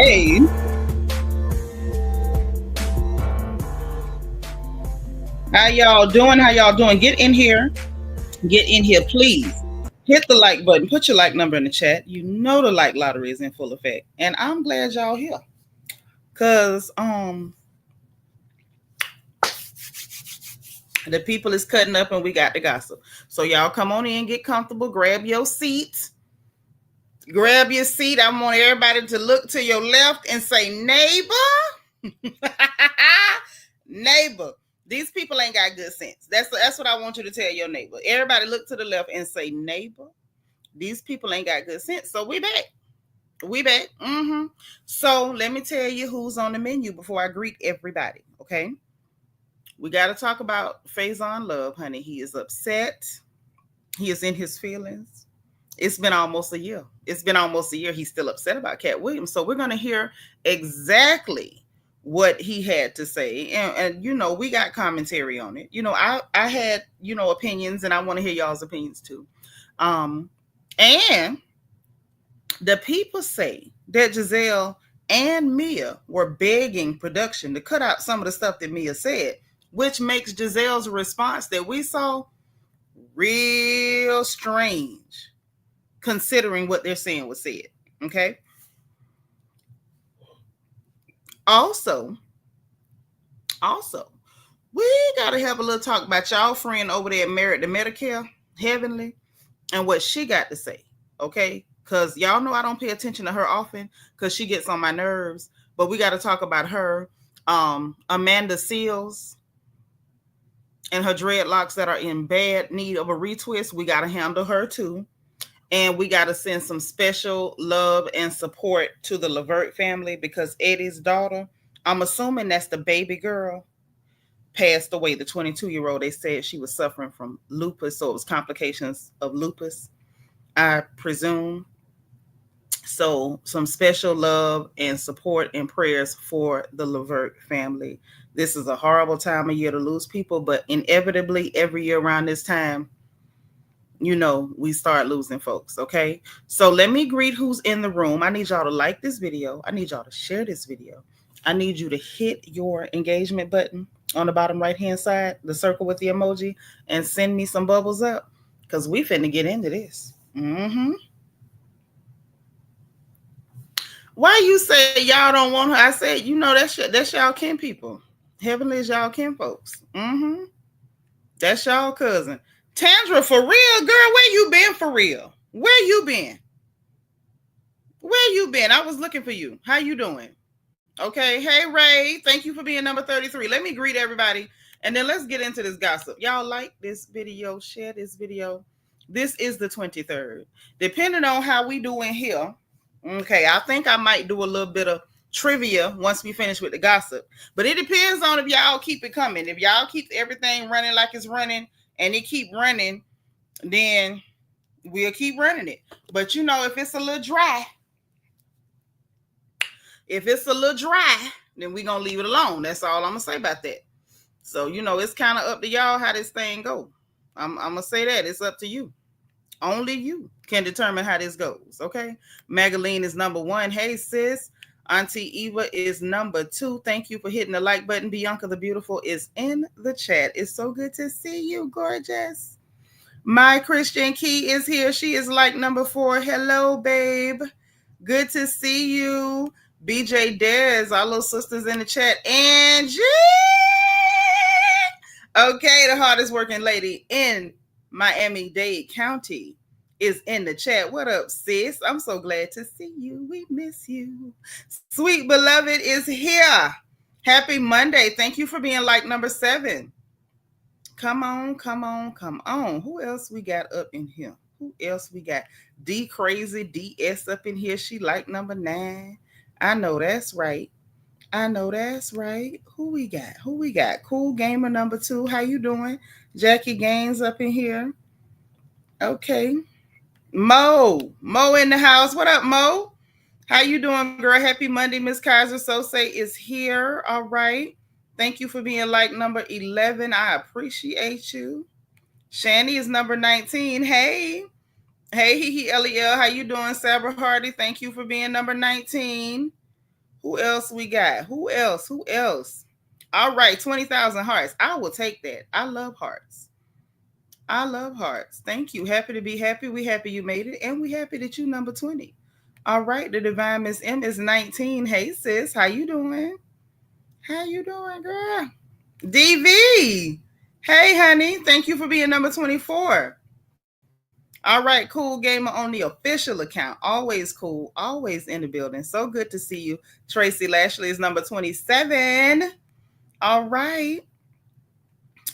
Hey. How y'all doing? How y'all doing? Get in here. Get in here, please. Hit the like button. Put your like number in the chat. You know the like lottery is in full effect. And I'm glad y'all here. Cause the people is cutting up and we got the gossip. So y'all come on in, get comfortable, grab your seat. Grab your seat. I want everybody to look to your left and say neighbor. Neighbor. These people ain't got good sense. That's what I want you to tell your neighbor. Everybody look to the left and say neighbor. These people ain't got good sense. So we back. We back. So let me tell you who's on the menu before I greet everybody. Okay. We got to talk about Faizon Love, honey. He is upset. He is in his feelings. It's been almost a year. He's still upset about Katt Williams. So we're going to hear exactly what he had to say. And we got commentary on it. I had, opinions, and I want to hear y'all's opinions too. And the people say that Gizelle and Mia were begging production to cut out some of the stuff that Mia said, which makes Gizelle's response that we saw real strange, considering what they're saying was said. Okay. Also, we got to have a little talk about y'all friend over there married to Medicare, Heavenly, and what she got to say. Okay. Because y'all know I don't pay attention to her often because she gets on my nerves. But we got to talk about her. Amanda Seals and her dreadlocks that are in bad need of a retwist. We got to handle her too. And we got to send some special love and support to the Levert family because Eddie's daughter, I'm assuming that's the baby girl, passed away. The 22-year-old, they said she was suffering from lupus. So it was complications of lupus, I presume. So some special love and support and prayers for the Levert family. This is a horrible time of year to lose people, but inevitably every year around this time, we start losing folks. Okay. So let me greet who's in the room. I need y'all to like this video. I need y'all to share this video. I need you to hit your engagement button on the bottom right-hand side, the circle with the emoji, and send me some bubbles up because we finna get into this. Why you say y'all don't want her? I said, that's y'all kin people. Heavenly is y'all kin folks. That's y'all cousin. Tandra, for real, girl, where you been for real? Where you been? I was looking for you. How you doing? Okay. Hey, Ray. Thank you for being number 33. Let me greet everybody, and then let's get into this gossip. Y'all like this video? Share this video. This is the 23rd. Depending on how we doing here, okay, I think I might do a little bit of trivia once we finish with the gossip. But it depends on if y'all keep it coming. If y'all keep everything running like it's running, and it keep running, then we'll keep running it. But if it's a little dry, then we're going to leave it alone. That's all I'm going to say about that. So, it's kind of up to y'all how this thing go. I'm going to say that. It's up to you. Only you can determine how this goes, okay? Magaline is number 1. Hey, sis. Auntie Eva is number 2. Thank you for hitting the like button. Bianca the Beautiful is in the chat. It's so good to see you, gorgeous. My Christian Key is here. She is like number 4. Hello, babe. Good to see you. BJ Dez, our little sisters in the chat. Angie! Okay, the hardest working lady in Miami-Dade County is in the chat. What up, sis? I'm so glad to see you. We miss you. Sweet Beloved is here. Happy Monday. Thank you for being like number 7. Come on. Who else we got up in here? Who else we got? D Crazy DS up in here. She like number 9. I know that's right. Who we got? Cool Gamer number 2. How you doing? Jackie Gaines up in here. Okay. Mo in the house. What up, Mo? How you doing, girl? Happy Monday. Miss Kaiser Sose is here. All right. Thank you for being like number 11. I appreciate you. Shani is number 19. Hey, Lel. How you doing, Sabra Hardy? Thank you for being number 19. Who else we got? Who else? Who else? All right, 20,000 hearts. I will take that. I love hearts. I love hearts. Thank you. Happy to be happy. We happy you made it. And we happy that you number 20. All right. The Divine Miss M is 19. Hey, sis. How you doing? How you doing, girl? DV. Hey, honey. Thank you for being number 24. All right. Cool gamer on the official account. Always cool. Always in the building. So good to see you. Tracy Lashley is number 27. All right.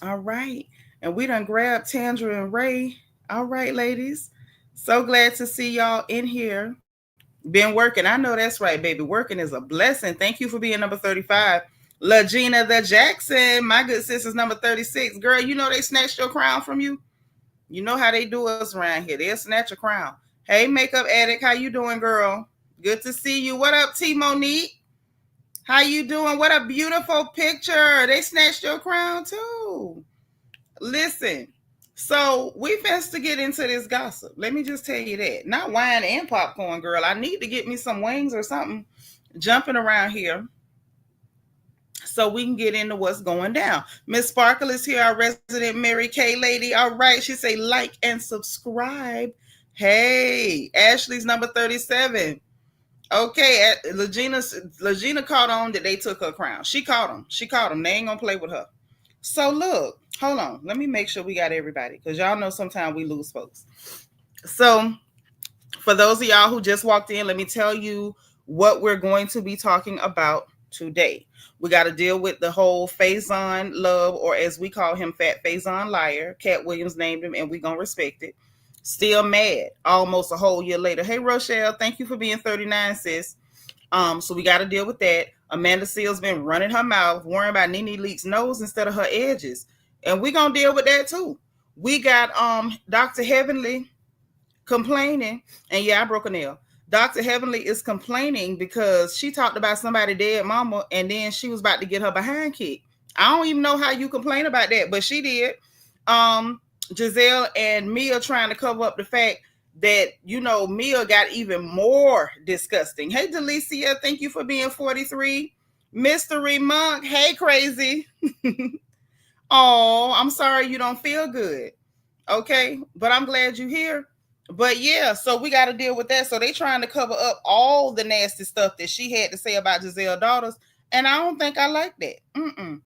All right. And we done grabbed Tandra and Ray. All right, ladies. So glad to see y'all in here. Been working. I know that's right, baby. Working is a blessing. Thank you for being number 35. LaGina the Jackson, my good sister's number 36. Girl, you know they snatched your crown from you? You know how they do us around here. They'll snatch your crown. Hey, Makeup Addict, how you doing, girl? Good to see you. What up, T Monique? How you doing? What a beautiful picture. They snatched your crown too. Listen, so we finna to get into this gossip. Let me just tell you that. Not wine and popcorn, girl. I need to get me some wings or something jumping around here so we can get into what's going down. Miss Sparkle is here, our resident Mary Kay lady. All right, she say like and subscribe. Hey, Ashley's number 37. Okay, LaGina caught on that they took her crown. She caught them. They ain't gonna play with her. So look, hold on. Let me make sure we got everybody because y'all know sometimes we lose folks. So for those of y'all who just walked in, let me tell you what we're going to be talking about today. We got to deal with the whole Faizon Love, or as we call him, Fat Faizon Liar. Katt Williams named him, and we're going to respect it. Still mad almost a whole year later. Hey, Rochelle, thank you for being 39, sis. So we got to deal with that. Amanda Seals been running her mouth, worrying about Nene Leak's nose instead of her edges. And we're going to deal with that too. We got Dr. Heavenly complaining. And yeah, I broke a nail. Dr. Heavenly is complaining because she talked about somebody dead mama and then she was about to get her behind kicked. I don't even know how you complain about that, but she did. Gizelle and Mia trying to cover up the fact that, you know, Mia got even more disgusting. Hey, Delicia, thank you for being 43. Mystery Monk, hey, crazy. Oh, I'm sorry you don't feel good. Okay, but I'm glad you're here. But yeah, so we got to deal with that. So they trying to cover up all the nasty stuff that she had to say about Gizelle's daughters. And I don't think I like that.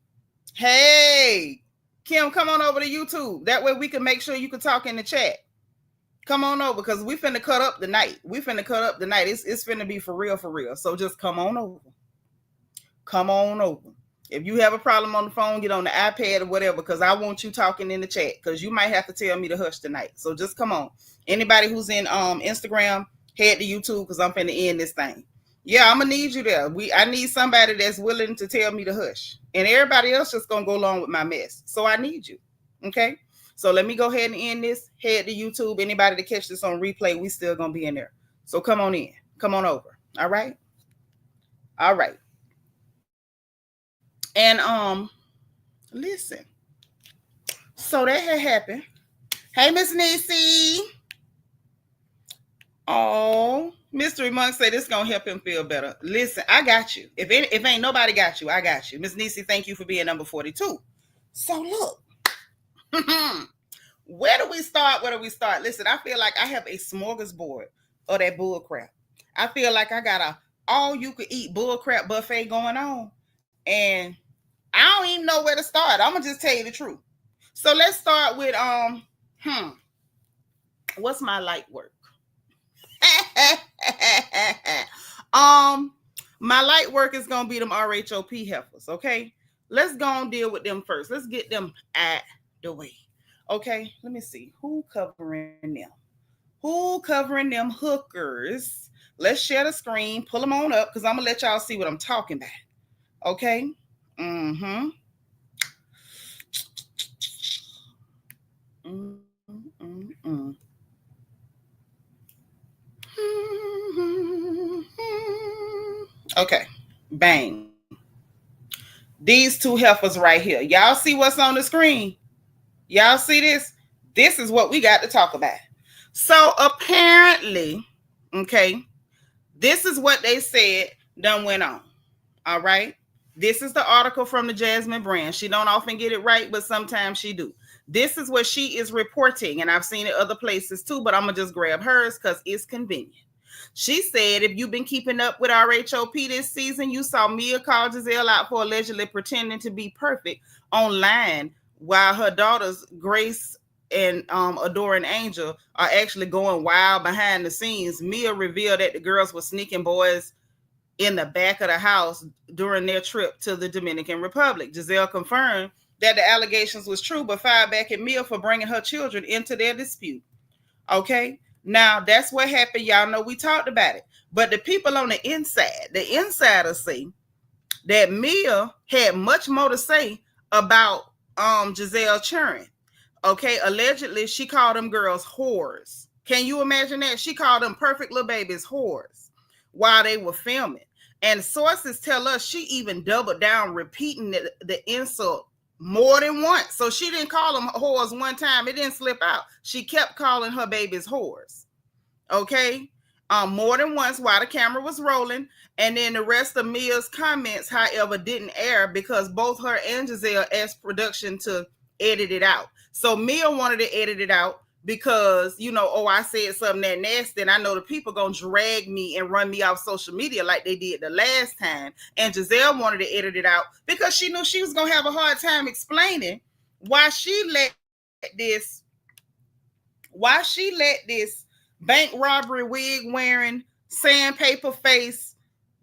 Hey, Kim, come on over to YouTube. That way we can make sure you can talk in the chat. Come on over because we finna cut up the night. It's finna be for real. So just come on over. If you have a problem on the phone, get on the iPad or whatever, because I want you talking in the chat because you might have to tell me to hush tonight. So just come on. Anybody who's in Instagram, head to YouTube because I'm finna end this thing. Yeah, I'm gonna need you there. I need somebody that's willing to tell me to hush. And everybody else just gonna go along with my mess. So I need you. Okay? So let me go ahead and end this. Head to YouTube. Anybody to catch this on replay, we still gonna be in there. So come on in. Come on over. All right? All right. And listen. So that had happened. Hey, Miss Nisi. Oh, Mystery Monk say this gonna help him feel better. Listen, I got you. If ain't nobody got you, I got you. Miss Nisi, thank you for being number 42. So look. Where do we start? Listen, I feel like I have a smorgasbord of that bull crap. I feel like I got a all-you-could-eat bull crap buffet going on. And I don't even know where to start. I'm gonna just tell you the truth. So let's start with what's my light work? My light work is gonna be them RHOP heifers. Okay, let's go and deal with them first. Let's get them at the way. Okay, let me see who covering them hookers. Let's share the screen, pull them on up because I'm gonna let y'all see what I'm talking about. Okay. Okay, bang. These two heifers right here. Y'all see what's on the screen? Y'all see this? This is what we got to talk about. So apparently, okay, this is what they said done went on. All right. This is the article from the Jasmine brand. She don't often get it right, but sometimes she do. This is what she is reporting, and I've seen it other places too, but I'm going to just grab hers because it's convenient. She said, if you've been keeping up with RHOP this season, you saw Mia call Gizelle out for allegedly pretending to be perfect online while her daughters, Grace and Adoring Angel, are actually going wild behind the scenes. Mia revealed that the girls were sneaking boys in the back of the house during their trip to the Dominican Republic. Gizelle confirmed that the allegations was true, but fired back at Mia for bringing her children into their dispute. Okay? Now, that's what happened. Y'all know we talked about it. But the people on the inside, the insiders say that Mia had much more to say about Gizelle churning. Okay? Allegedly, she called them girls whores. Can you imagine that? She called them perfect little babies whores while they were filming. And sources tell us she even doubled down, repeating the insult more than once. So she didn't call them whores one time. It didn't slip out. She kept calling her babies whores. Okay? More than once while the camera was rolling. And then the rest of Mia's comments, however, didn't air because both her and Gizelle asked production to edit it out. So Mia wanted to edit it out because, you know, oh, I said something that nasty, and I know the people gonna drag me and run me off social media like they did the last time. And Gizelle wanted to edit it out because she knew she was gonna have a hard time explaining why she let this bank robbery wig wearing, sandpaper face,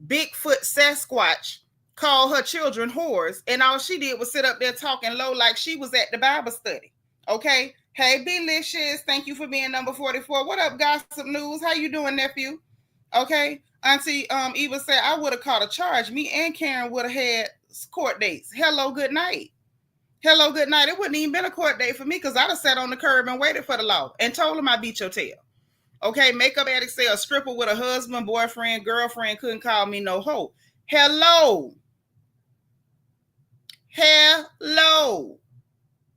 Bigfoot Sasquatch call her children whores, and all she did was sit up there talking low like she was at the Bible study. Okay. Hey, Belicious, thank you for being number 44. What up, Gossip News? How you doing, nephew? Okay. Auntie Eva said, I would have caught a charge. Me and Karen would have had court dates. Hello, good night. Hello, good night. It wouldn't even been a court date for me because I'd have sat on the curb and waited for the law and told him I beat your tail. Okay, makeup addict say a stripper with a husband, boyfriend, girlfriend couldn't call me no hoe. Hello. Hello.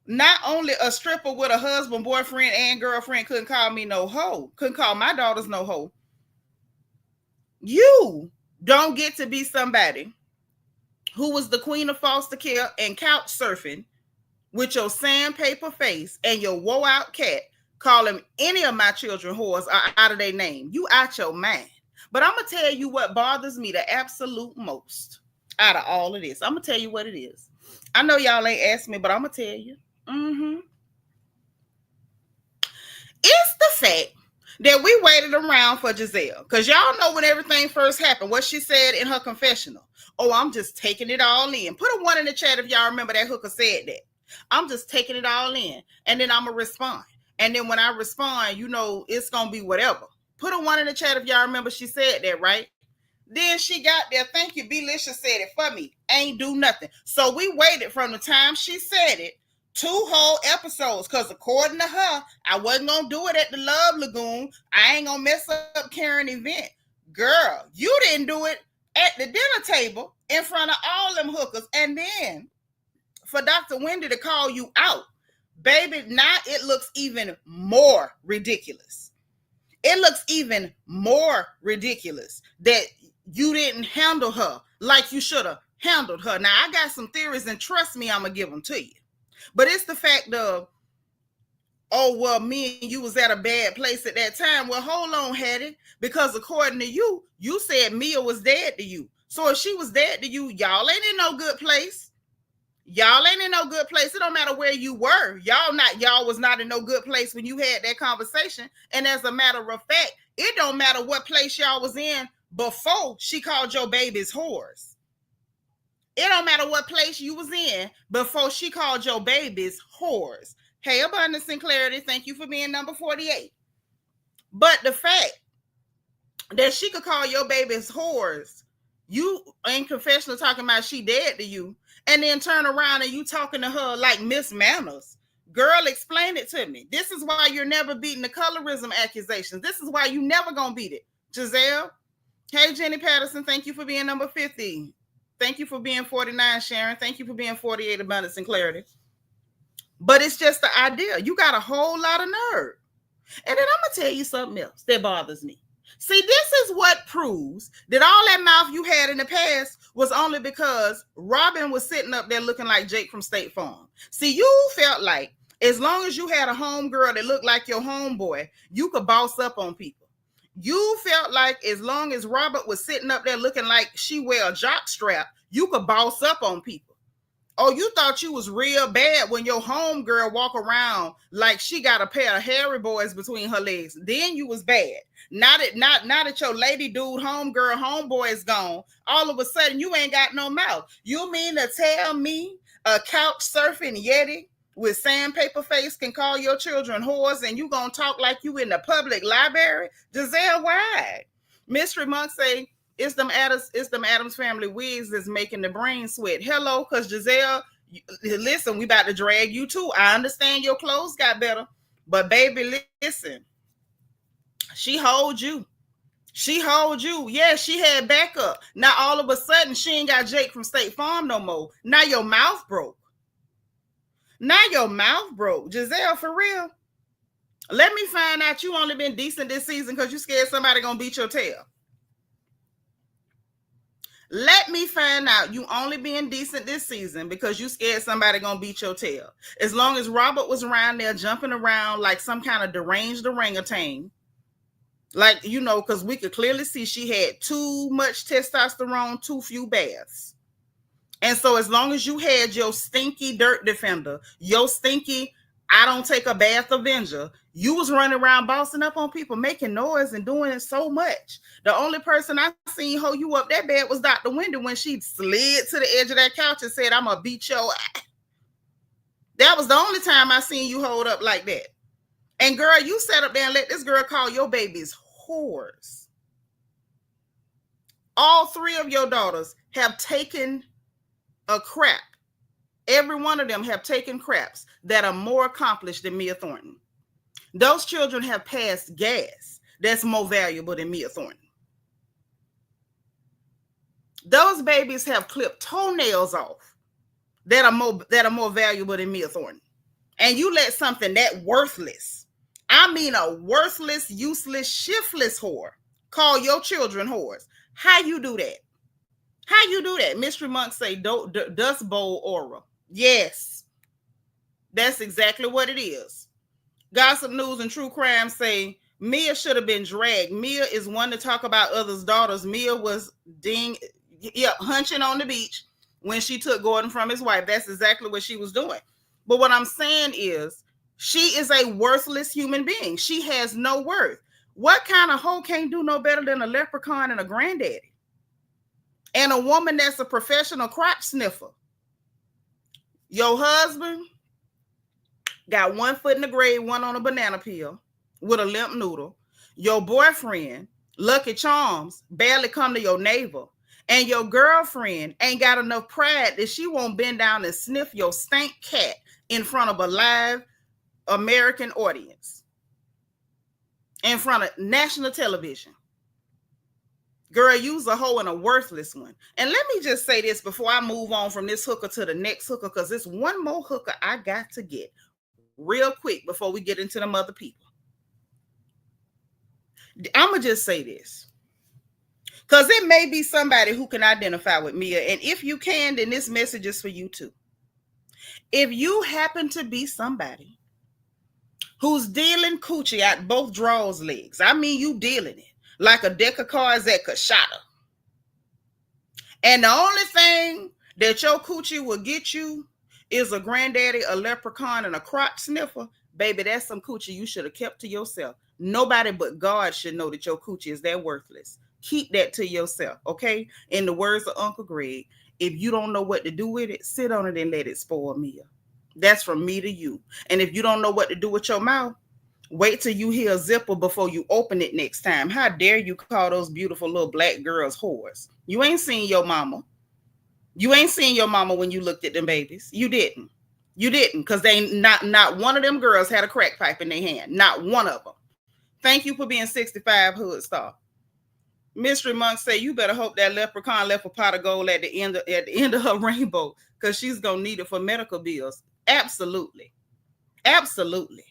Not only a stripper with a husband, boyfriend, and girlfriend couldn't call me no hoe, couldn't call my daughters no hoe. You don't get to be somebody who was the queen of foster care and couch surfing with your sandpaper face and your woe out cat calling any of my children whores are out of their name. You out your mind. But I'm going to tell you what bothers me the absolute most out of all of this. I'm going to tell you what it is. I know y'all ain't asked me, but I'm going to tell you. It's the fact that we waited around for Gizelle. Because y'all know when everything first happened, what she said in her confessional. Oh, I'm just taking it all in. Put a 1 in the chat if y'all remember that hooker said that. I'm just taking it all in. And then I'm going to respond. And then when I respond, you know, it's going to be whatever. Put a 1 in the chat if y'all remember she said that, right? Then she got there. Thank you. Belicious said it for me. Ain't do nothing. So we waited from the time she said it 2 whole episodes because according to her, I wasn't going to do it at the Love Lagoon. I ain't going to mess up Karen event. Girl, you didn't do it at the dinner table in front of all them hookers. And then for Dr. Wendy to call you out, baby, now it looks even more ridiculous. It looks even more ridiculous that you didn't handle her like you should have handled her. Now, I got some theories, and trust me, I'm going to give them to you. But it's the fact of, oh, well, me and you was at a bad place at that time. Well, hold on, Hattie, because according to you, you said Mia was dead to you. So if she was dead to you, y'all ain't in no good place. Y'all ain't in no good place. It don't matter where you were. Y'all was not in no good place when you had that conversation. And as a matter of fact, it don't matter what place y'all was in before she called your babies whores. It don't matter what place you was in before she called your babies whores. Hey, Abundance and Clarity, thank you for being number 48. But the fact that she could call your babies whores, you in confessional talking about she dead to you, and then turn around and you talking to her like Miss Manners. Girl, explain it to me. This is why you're never beating the colorism accusations. This is why you never gonna beat it. Giselle. Hey, Jenny Patterson, thank you for being number 50. Thank you for being 49, Sharon. Thank you for being 48, Abundance and Clarity. But it's just the idea. You got a whole lot of nerve. And then I'm going to tell you something else that bothers me. See, this is what proves that all that mouth you had in the past was only because Robin was sitting up there looking like Jake from State Farm. See, you felt like as long as you had a homegirl that looked like your homeboy, you could boss up on people. You felt like as long as Robert was sitting up there looking like she wear a jock strap, you could boss up on people. Oh, you thought you was real bad when your homegirl walk around like she got a pair of hairy boys between her legs. Then you was bad. Now that your lady dude homegirl homeboy is gone, all of a sudden you ain't got no mouth. You mean to tell me a couch surfing Yeti with sandpaper face can call your children whores and you gonna talk like you in the public library? Gizelle, why? Mystery Monk say, it's them Addams family wigs that's making the brain sweat. Hello, because Gizelle, listen, we about to drag you too. I understand your clothes got better, but baby, listen, she hold you. She hold you. Yeah, she had backup. Now all of a sudden, she ain't got Jake from State Farm no more. Now your mouth broke. Gizelle, for real. Let me find out you only been decent this season because you scared somebody gonna beat your tail. Let me find out you only being decent this season because you scared somebody gonna beat your tail. As long as Robert was around there jumping around like some kind of deranged orangutan, like, you know, because we could clearly see she had too much testosterone, too few baths. And so as long as you had your stinky dirt defender, your stinky I don't take a bath avenger, you was running around bossing up on people, making noise and doing it so much. The only person I seen hold you up that bad was Dr. Wendy when she slid to the edge of that couch and said, I'm going to beat your ass. That was the only time I seen you hold up like that. And girl, you sat up there and let this girl call your babies whores. All three of your daughters have taken a crap. Every one of them have taken craps that are more accomplished than Mia Thornton. Those children have passed gas that's more valuable than Mia Thornton. Those babies have clipped toenails off that are more valuable than Mia Thornton. And you let something that worthless, I mean a worthless, useless, shiftless whore, call your children whores. How you do that? How you do that? Mystery Monk say Dust Bowl aura. Yes, that's exactly what it is. Gossip News and True Crime say Mia should have been dragged. Mia is one to talk about others' daughters. Mia was hunching on the beach when she took Gordon from his wife. That's exactly what she was doing. But what I'm saying is she is a worthless human being. She has no worth. What kind of hoe can't do no better than a leprechaun and a granddaddy? And a woman that's a professional crotch sniffer. Your husband got one foot in the grave, one on a banana peel with a limp noodle. Your boyfriend, Lucky Charms, barely come to your navel. And your girlfriend ain't got enough pride that she won't bend down and sniff your stank cat in front of a live American audience. In front of national television. Girl, you's a hoe and a worthless one. And let me just say this before I move on from this hooker to the next hooker, because there's one more hooker I got to get real quick before we get into them other people. I'm going to just say this, because it may be somebody who can identify with Mia. And if you can, then this message is for you too. If you happen to be somebody who's dealing coochie out both drawers legs, I mean you dealing it like a deck of cards at Kashada. And the only thing that your coochie will get you is a granddaddy, a leprechaun, and a crotch sniffer. Baby, that's some coochie you should have kept to yourself. Nobody but God should know that your coochie is that worthless. Keep that to yourself, okay? In the words of Uncle Greg, if you don't know what to do with it, sit on it and let it spoil Mia. That's from me to you. And if you don't know what to do with your mouth, wait till you hear a zipper before you open it next time. How dare you call those beautiful little black girls whores? You ain't seen your mama. You ain't seen your mama when you looked at them babies. You didn't. You didn't, because they not one of them girls had a crack pipe in their hand. Not one of them. Thank you for being 65 Hood Star. Mystery Monk say you better hope that leprechaun left a pot of gold at the end of her rainbow, because she's gonna need it for medical bills. Absolutely. Absolutely.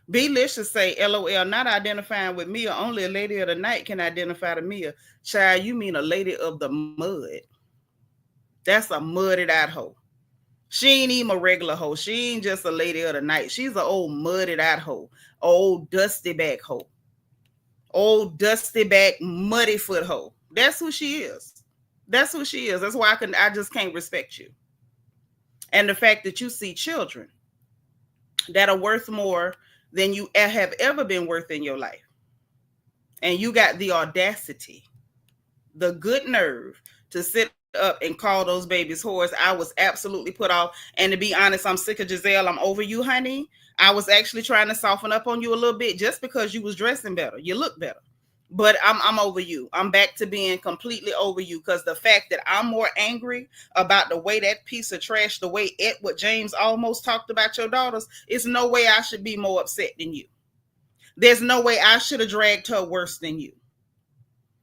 B-Licious say, LOL, not identifying with Mia. Only a lady of the night can identify to Mia. Child, you mean a lady of the mud. That's a mudded out hoe. She ain't even a regular hoe. She ain't just a lady of the night. She's an old mudded out hoe. Old dusty back hoe. Old dusty back muddy foot hoe. That's who she is. That's who she is. That's why I just can't respect you. And the fact that you see children that are worth more than you have ever been worth in your life. And you got the audacity, the good nerve to sit up and call those babies whores. I was absolutely put off. And to be honest, I'm sick of Gizelle. I'm over you, honey. I was actually trying to soften up on you a little bit just because you was dressing better. You look better. But I'm over you. I'm back to being completely over you because the fact that I'm more angry about the way that piece of trash, the way Edward James almost talked about your daughters, it's no way I should be more upset than you. There's no way I should have dragged her worse than you.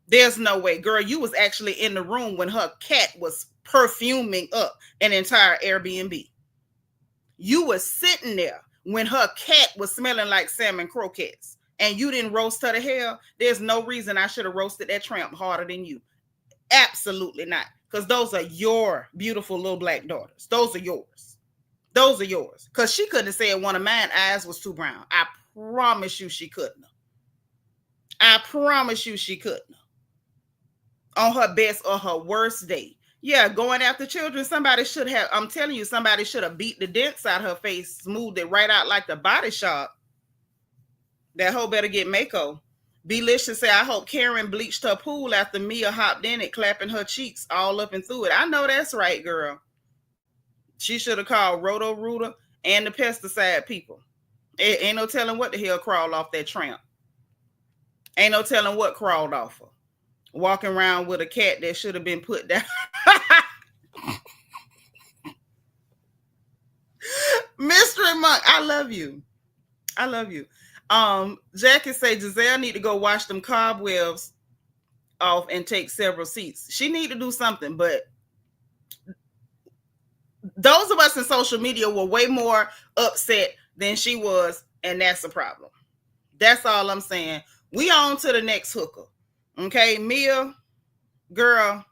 There's no way. Girl, you was actually in the room when her cat was perfuming up an entire Airbnb. You were sitting there when her cat was smelling like salmon croquettes. And you didn't roast her to hell. There's no reason I should have roasted that tramp harder than you. Absolutely not. Because those are your beautiful little black daughters. Those are yours. Those are yours. Because she couldn't have said one of mine eyes was too brown. I promise you she couldn't. I promise you she couldn't. On her best or her worst day. Yeah, going after children, somebody should have, I'm telling you, somebody should have beat the dents out her face, smoothed it right out like the Body Shop. That hoe better get Mako. B-Licious say, I hope Karen bleached her pool after Mia hopped in it, clapping her cheeks all up and through it. I know that's right, girl. She should have called Roto-Rooter and the pesticide people. Ain't no telling what the hell crawled off that tramp. Ain't no telling what crawled off her. Walking around with a cat that should have been put down. Mystery Monk, I love you. I love you. Jackie say Gizelle need to go wash them cobwebs off and take several seats. She need to do something, but those of us in social media were way more upset than she was, and that's a problem. That's all I'm saying. We on to the next hooker. Okay, Mia, girl,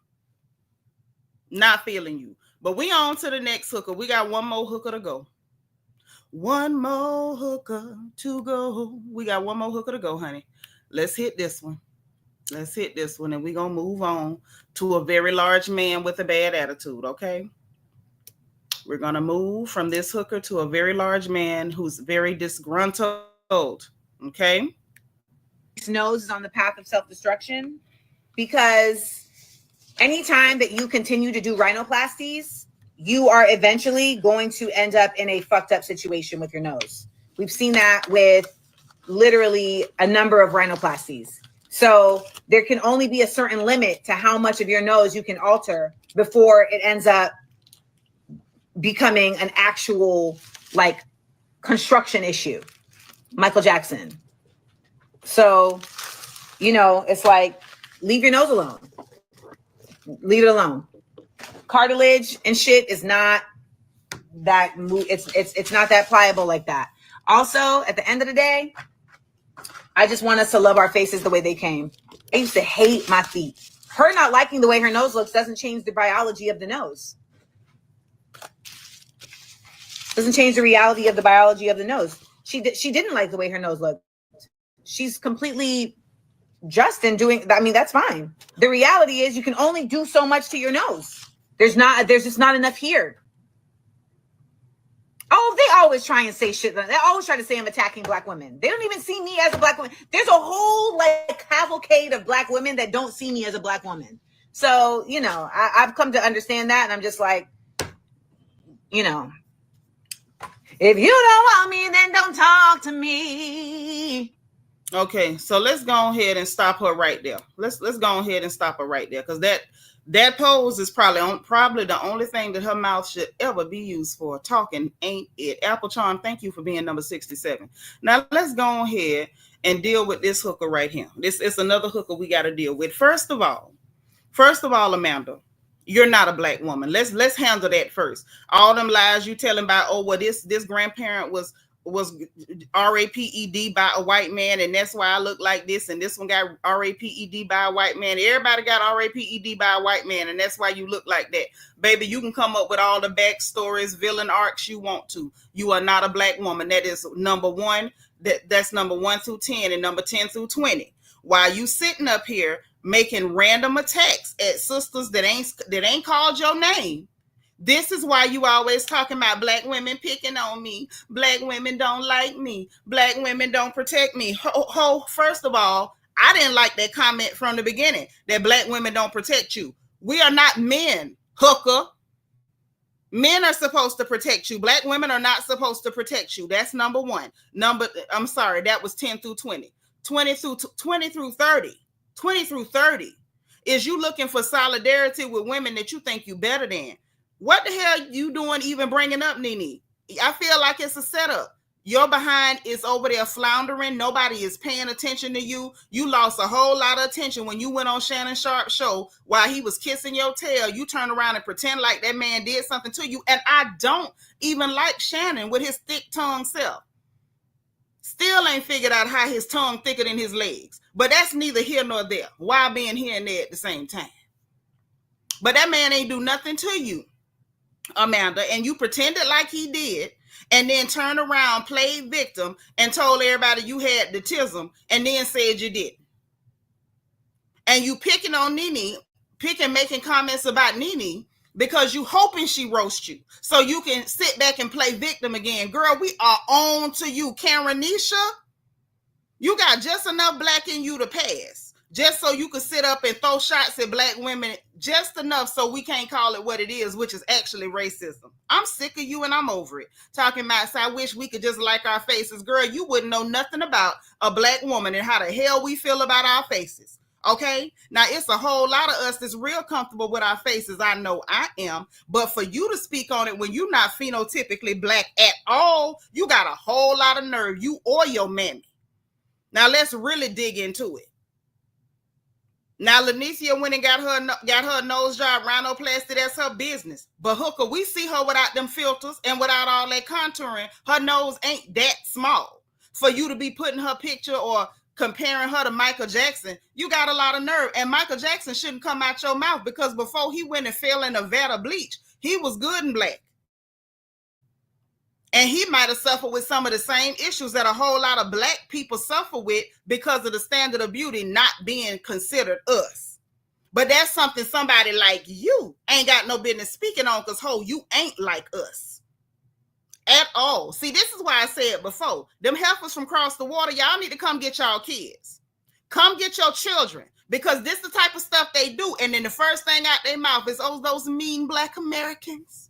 not feeling you. But we on to the next hooker. We got one more hooker to go. One more hooker to go. We got one more hooker to go, honey. Let's hit this one. Let's hit this one, and we're going to move on to a very large man with a bad attitude, okay? We're going to move from this hooker to a very large man who's very disgruntled, okay? His nose is on the path of self-destruction because anytime that you continue to do rhinoplasties, you are eventually going to end up in a fucked up situation with your nose. We've seen that with literally a number of rhinoplasties. So there can only be a certain limit to how much of your nose you can alter before it ends up becoming an actual like construction issue. Michael Jackson. So, you know, it's like, leave your nose alone. Leave it alone. Cartilage and shit is not that it's not that pliable like that. Also, at the end of the day, I just want us to love our faces the way they came. I used to hate my feet. Her not liking the way her nose looks doesn't change the biology of the nose. Doesn't change the reality of the biology of the nose. She didn't like the way her nose looked. She's completely just in doing, I mean, that's fine. The reality is you can only do so much to your nose. There's just not enough here. Oh, they always try and say shit. They always try to say I'm attacking black women. They don't even see me as a black woman. There's a whole like cavalcade of black women that don't see me as a black woman. So, you know, I've come to understand that. And I'm just like, you know, if you don't want me, then don't talk to me. Okay, so let's go ahead and stop her right there. Let's go ahead and stop her right there, because that pose is probably the only thing that her mouth should ever be used for. Talking ain't it. Apple Charm, thank you for being number 67. Now let's go ahead and deal with this hooker right here. This is another hooker we got to deal with. First of all, Amanda, you're not a black woman. Let's handle that first. All them lies you telling about, oh, well, this grandparent was was RAPED by a white man, and that's why I look like this, and this one got RAPED by a white man. Everybody got RAPED by a white man, and that's why you look like that. Baby, you can come up with all the backstories, villain arcs you want to. You are not a black woman. That is number one. That's number 1 through 10, and number 10 through 20. While you sitting up here making random attacks at sisters that ain't called your name. This is why you always talking about black women picking on me. Black women don't like me. Black women don't protect me. First of all, I didn't like that comment from the beginning, that black women don't protect you. We are not men, hooker. Men are supposed to protect you. Black women are not supposed to protect you. That's number one. I'm sorry, that was 10 through 20. 20 through 30. 20 through 30 is you looking for solidarity with women that you think you better than. What the hell you doing even bringing up Nene? I feel like it's a setup. Your behind is over there floundering. Nobody is paying attention to you. You lost a whole lot of attention when you went on Shannon Sharp's show while he was kissing your tail. You turn around and pretend like that man did something to you. And I don't even like Shannon with his thick tongue self. Still ain't figured out how his tongue thicker than his legs. But that's neither here nor there. Why being here and there at the same time? But that man ain't do nothing to you, Amanda, and you pretended like he did, and then turned around, played victim, and told everybody you had the tism, and then said you didn't. And you picking on Nene, making comments about Nene because you hoping she roast you, so you can sit back and play victim again. Girl, we are on to you, Karenisha. You got just enough black in you to pass, just so you could sit up and throw shots at black women, just enough so we can't call it what it is, which is actually racism. I'm sick of you and I'm over it. Talking about, so I wish we could just like our faces. Girl, you wouldn't know nothing about a black woman and how the hell we feel about our faces. Okay? Now, it's a whole lot of us that's real comfortable with our faces. I know I am. But for you to speak on it when you're not phenotypically black at all, you got a whole lot of nerve, you or your mammy. Now, let's really dig into it. Now, Lanicia went and got her nose job rhinoplasty. That's her business. But hooker, we see her without them filters and without all that contouring. Her nose ain't that small. For you to be putting her picture or comparing her to Michael Jackson, you got a lot of nerve. And Michael Jackson shouldn't come out your mouth, because before he went and fell in a vat of bleach, he was good and black. And he might have suffered with some of the same issues that a whole lot of black people suffer with because of the standard of beauty not being considered us. But that's something somebody like you ain't got no business speaking on, because you ain't like us at all. See, this is why I said before, them heifers from across the water, y'all need to come get y'all kids. Come get your children, because this is the type of stuff they do. And then the first thing out their mouth is, oh, those mean black Americans.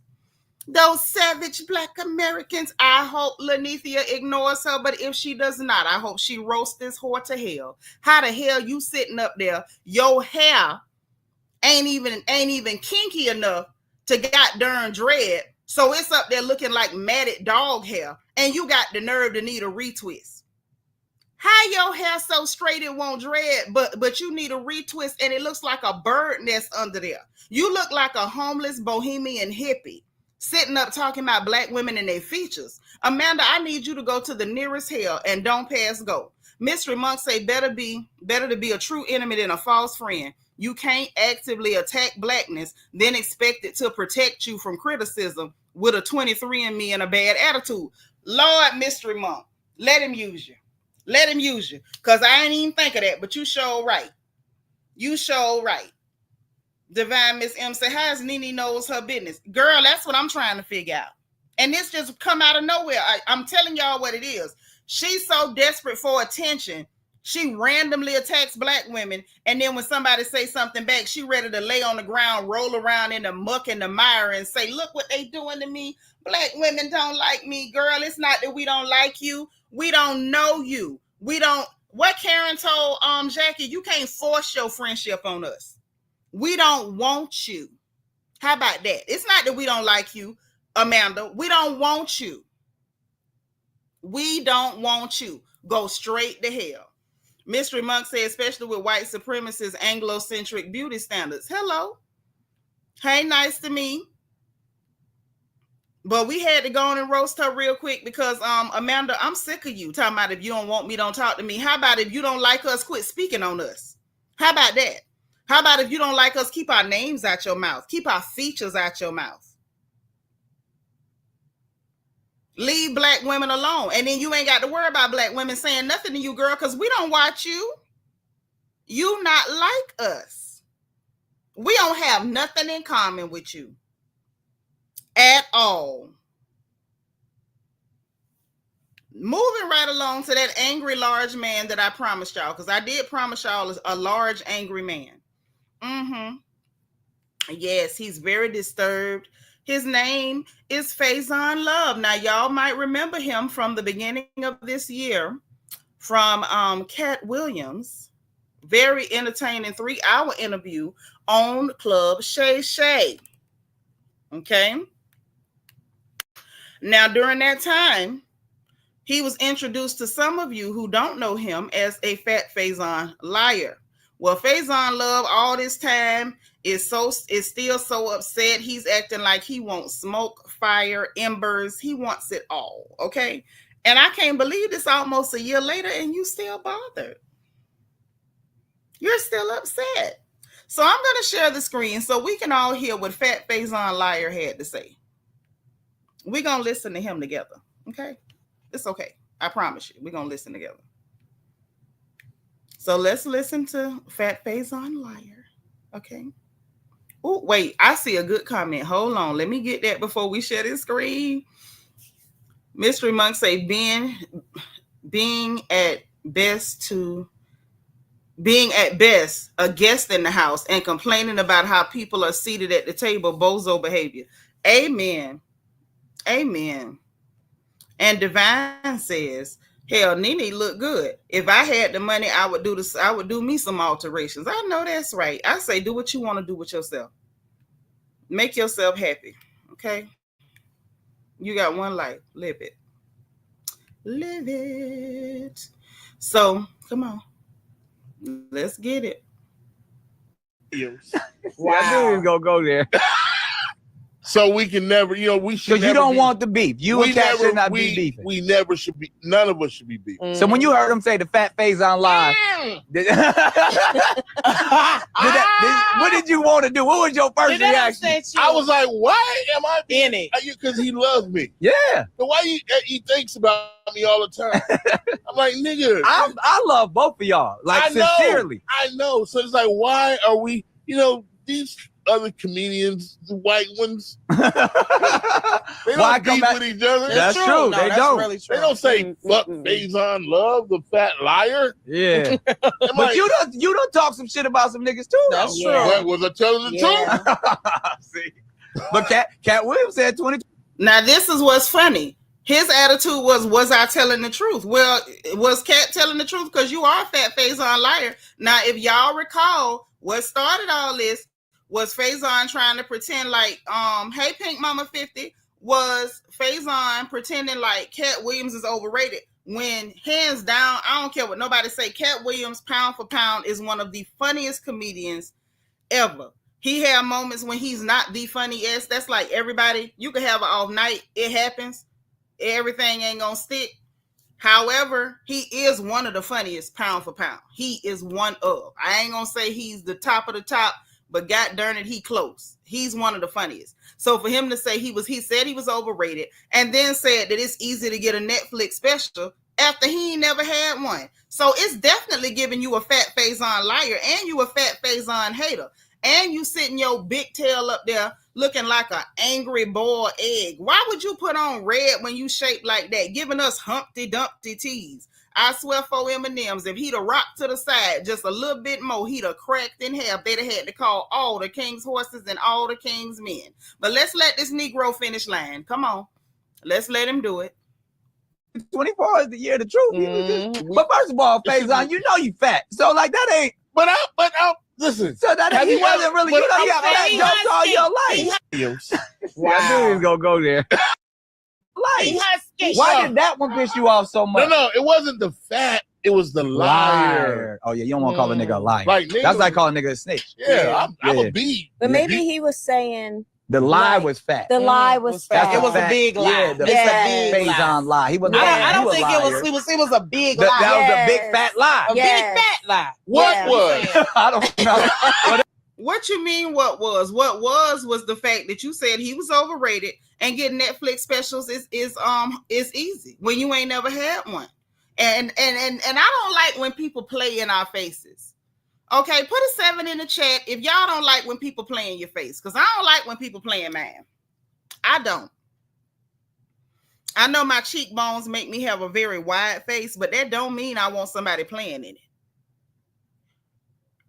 Those savage black Americans. I hope Lanicia ignores her, but if she does not, I hope she roasts this whore to hell. How the hell you sitting up there? Your hair ain't even kinky enough to got darn dread, so it's up there looking like matted dog hair, and you got the nerve to need a retwist. How your hair so straight it won't dread, but you need a retwist, and it looks like a bird nest under there. You look like a homeless bohemian hippie sitting up talking about black women and their features. Amanda, I need you to go to the nearest hell and don't pass go. Mystery Monk say better to be a true enemy than a false friend. You can't actively attack blackness, then expect it to protect you from criticism with a 23andMe and a bad attitude. Lord, Mystery Monk, let him use you. Let him use you. Because I ain't even think of that, but you sure right. You sure right. Divine Miss M say, how is Nene knows her business? Girl, that's what I'm trying to figure out. And this just come out of nowhere. I'm telling y'all what it is. She's so desperate for attention, she randomly attacks black women. And then when somebody say something back, she ready to lay on the ground, roll around in the muck and the mire and say, look what they doing to me. Black women don't like me. Girl, it's not that we don't like you. We don't know you. What Karen told Jackie, you can't force your friendship on us. We don't want you. How about that? It's not that we don't like you, Amanda. We don't want you. We don't want you. Go straight to hell. Mystery Monk said, especially with white supremacists, Anglo-centric beauty standards. Hello. Hey, nice to meet. But we had to go on and roast her real quick because Amanda, I'm sick of you talking about if you don't want me, don't talk to me. How about if you don't like us, quit speaking on us? How about that? How about if you don't like us, keep our names out your mouth, keep our features out your mouth. Leave black women alone. And then you ain't got to worry about black women saying nothing to you, girl, because we don't watch you. You not like us. We don't have nothing in common with you at all. Moving right along to that angry large man that I promised y'all, because I did promise y'all a large angry man. Yes, he's very disturbed. His name is Faizon Love. Now, y'all might remember him from the beginning of this year from Katt Williams. Very entertaining 3-hour interview on Club Shay Shay. Okay. Now, during that time, he was introduced to some of you who don't know him as a fat Faizon liar. Well, Faizon Love all this time is still so upset. He's acting like he wants smoke, fire, embers. He wants it all. Okay. And I can't believe this almost a year later and you still bothered. You're still upset. So I'm going to share the screen so we can all hear what fat Faizon liar had to say. We're going to listen to him together. Okay. It's okay. I promise you. We're going to listen together. So let's listen to Fat Faizon Liar. Okay. Oh, wait. I see a good comment. Hold on. Let me get that before we share this screen. Mystery Monk say being at best a guest in the house and complaining about how people are seated at the table, bozo behavior. Amen. Amen. And Devon says, hell, Nene look good. If I had the money, I would do this. I would do me some alterations. I know that's right. I say, do what you want to do with yourself. Make yourself happy. Okay. You got one life. Live it. Live it. So come on. Let's get it. Wow. I knew he was gonna go there. So we can never, we should. Because you don't want the beef. You and Katt should not be beefing. We never should be. None of us should be beefing. So when you heard him say the fat Faizon live, what did you want to do? What was your first reaction? I was like, why am I in it? Because he loves me. Yeah. So why he thinks about me all the time? I'm like, nigga. I love both of y'all. Like, sincerely. I know. So it's like, why are we, these other comedians, the white ones, they don't beef with each other. That's true. No, they don't. Really true. They don't say fuck Faizon Love, the fat liar. Yeah. But like, you don't talk some shit about some niggas too. That's true. What, was I telling the truth? See. But Katt Williams said 20. Now this is what's funny. His attitude was I telling the truth? Well, was Katt telling the truth? Because you are a fat Faizon liar. Now, if y'all recall, what started all this was Faizon trying to pretend like, hey, Pink Mama 50, was Faizon pretending like Katt Williams is overrated. When hands down, I don't care what nobody say, Katt Williams, pound for pound, is one of the funniest comedians ever. He had moments when he's not the funniest. That's like everybody, you can have an off night. It happens. Everything ain't gonna stick. However, he is one of the funniest pound for pound. He is one of. I ain't gonna say he's the top of the top, but god darn it, he close. He's one of the funniest. So for him to say he said he was overrated and then said that it's easy to get a Netflix special after he ain't never had one. So it's definitely giving you a fat Faizon liar and you a fat Faizon hater. And you sitting your big tail up there looking like an angry boiled egg. Why would you put on red when you shaped like that? Giving us Humpty Dumpty teas. I swear for M&M's, if he'd have rocked to the side just a little bit more, he'd have cracked in half. They'd have had to call all the king's horses and all the king's men. But let's let this Negro finish lying. Come on. Let's let him do it. 24 is the year of the truth. Mm-hmm. But first of all, Faizon, you know you fat. So like that ain't. But I listen. So that he wasn't really. You know you have fat jokes all your life. Wow. I knew he was gonna go there. Why did that one piss you off so much? No, it wasn't the fat. It was the liar. Oh yeah, you don't want to call a nigga a liar. Like, nigga, that's like calling a nigga a snitch. Yeah, I'm a beat. But maybe he was saying The lie was fat. The lie was fat. It was a big lie. Yeah, It's a big lie. Faizon lie. He was. I don't think it was a big lie. That was a big fat lie. A big fat lie. What was? I don't know. What you mean? What was? What was the fact that you said he was overrated and getting Netflix specials is easy when you ain't never had one. And I don't like when people play in our faces. Okay, put a 7 in the chat if y'all don't like when people play in your face, because I don't like when people play in mine. I don't. I know my cheekbones make me have a very wide face, but that don't mean I want somebody playing in it.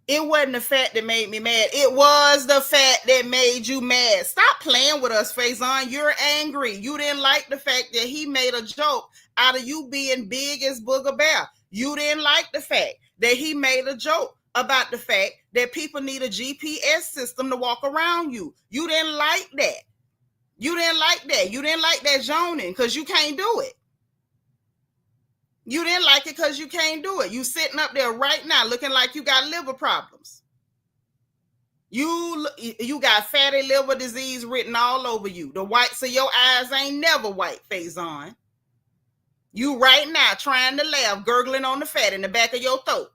It wasn't the fact that made me mad. It was the fact that made you mad. Stop playing with us, Faizon. You're angry. You didn't like the fact that he made a joke out of you being big as Booger Bear. You didn't like the fact that he made a joke about the fact that people need a GPS system to walk around you. You didn't like that. You didn't like that. You didn't like that zoning because you can't do it. You didn't like it because you can't do it. You sitting up there right now looking like you got liver problems. You got fatty liver disease written all over you. The whites of your eyes ain't never white, Faizon. You right now trying to laugh, gurgling on the fat in the back of your throat.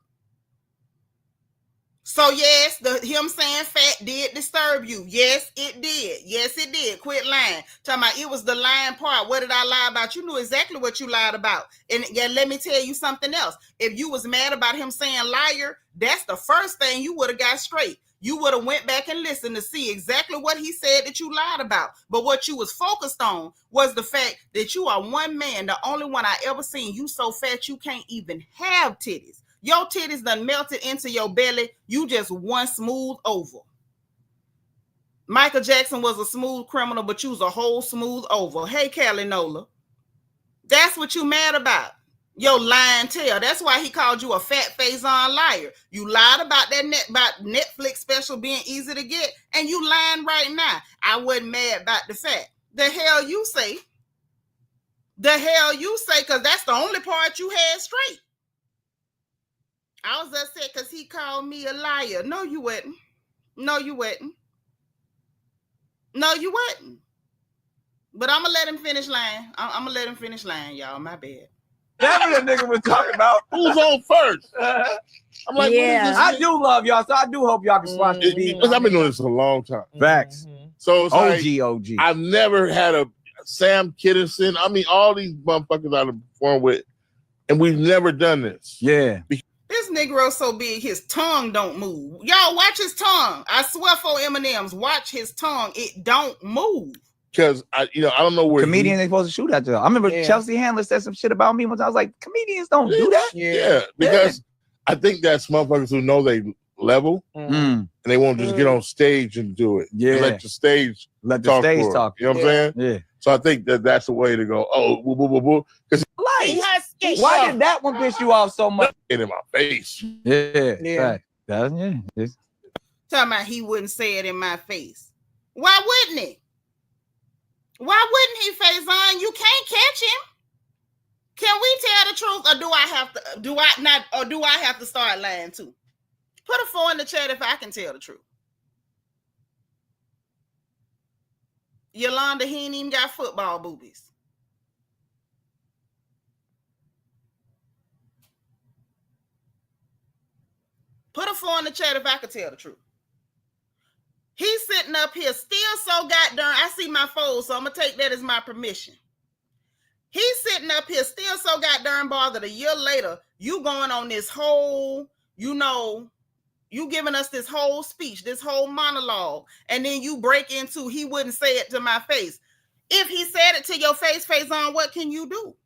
So yes, him saying fat did disturb you. Yes, it did. Yes, it did. Quit lying. Talking about it was the lying part. What did I lie about? You knew exactly what you lied about. And yeah, let me tell you something else. If you was mad about him saying liar, that's the first thing you would have got straight. You would have went back and listened to see exactly what he said that you lied about. But what you was focused on was the fact that you are one man, the only one I ever seen. You so fat you can't even have titties. Your titties done melted into your belly. You just one smooth oval. Michael Jackson was a smooth criminal, but you was a whole smooth oval. Hey, Callie Nola. That's what you mad about. Your lying tail. That's why he called you a fat Faizon liar. You lied about about Netflix special being easy to get, and you lying right now. I wasn't mad about the fact. The hell you say? The hell you say? Because that's the only part you had straight. I was upset because he called me a liar. No, you wouldn't. No, you wouldn't. No, you wouldn't. But I'm going to let him finish lying. I'm going to let him finish lying, y'all. My bad. That's what the nigga was talking about. Who's on first? I'm like, Yeah. I do love y'all, so I do hope y'all can watch the beat. Because I've been doing this a long time. Facts. So it's OG. I've never had a Sam Kinison. I mean, all these motherfuckers I've performed with, and we've never done this. Yeah. This Negro so big, his tongue don't move. Y'all watch his tongue. I swear for M&M's, watch his tongue. It don't move. Because I don't know where comedians ain't supposed to shoot at you. I remember Chelsea Handler said some shit about me once. I was like, comedians don't do that. Yeah, because I think that's motherfuckers who know they level and they won't just get on stage and do it. Yeah, let the stage talk. You know what I'm saying? Yeah. So I think that's the way to go. Oh, boo, boo, boo, boo. Because why did that one piss you off so much? Get in my face. Yeah. Talking about he wouldn't say it in my face. Why wouldn't he? Why wouldn't he, Faizon? You can't catch him. Can we tell the truth, or do I have to start lying too? Put a 4 in the chat if I can tell the truth. Yolanda, he ain't even got football boobies. Put a 4 in the chat if I can tell the truth. He's sitting up here still so goddamn, I see my fold, so I'm going to take that as my permission. He's sitting up here still so goddamn bothered. A year later, you going on this whole, you giving us this whole speech, this whole monologue, and then you break into, he wouldn't say it to my face. If he said it to your face, Faizon, what can you do?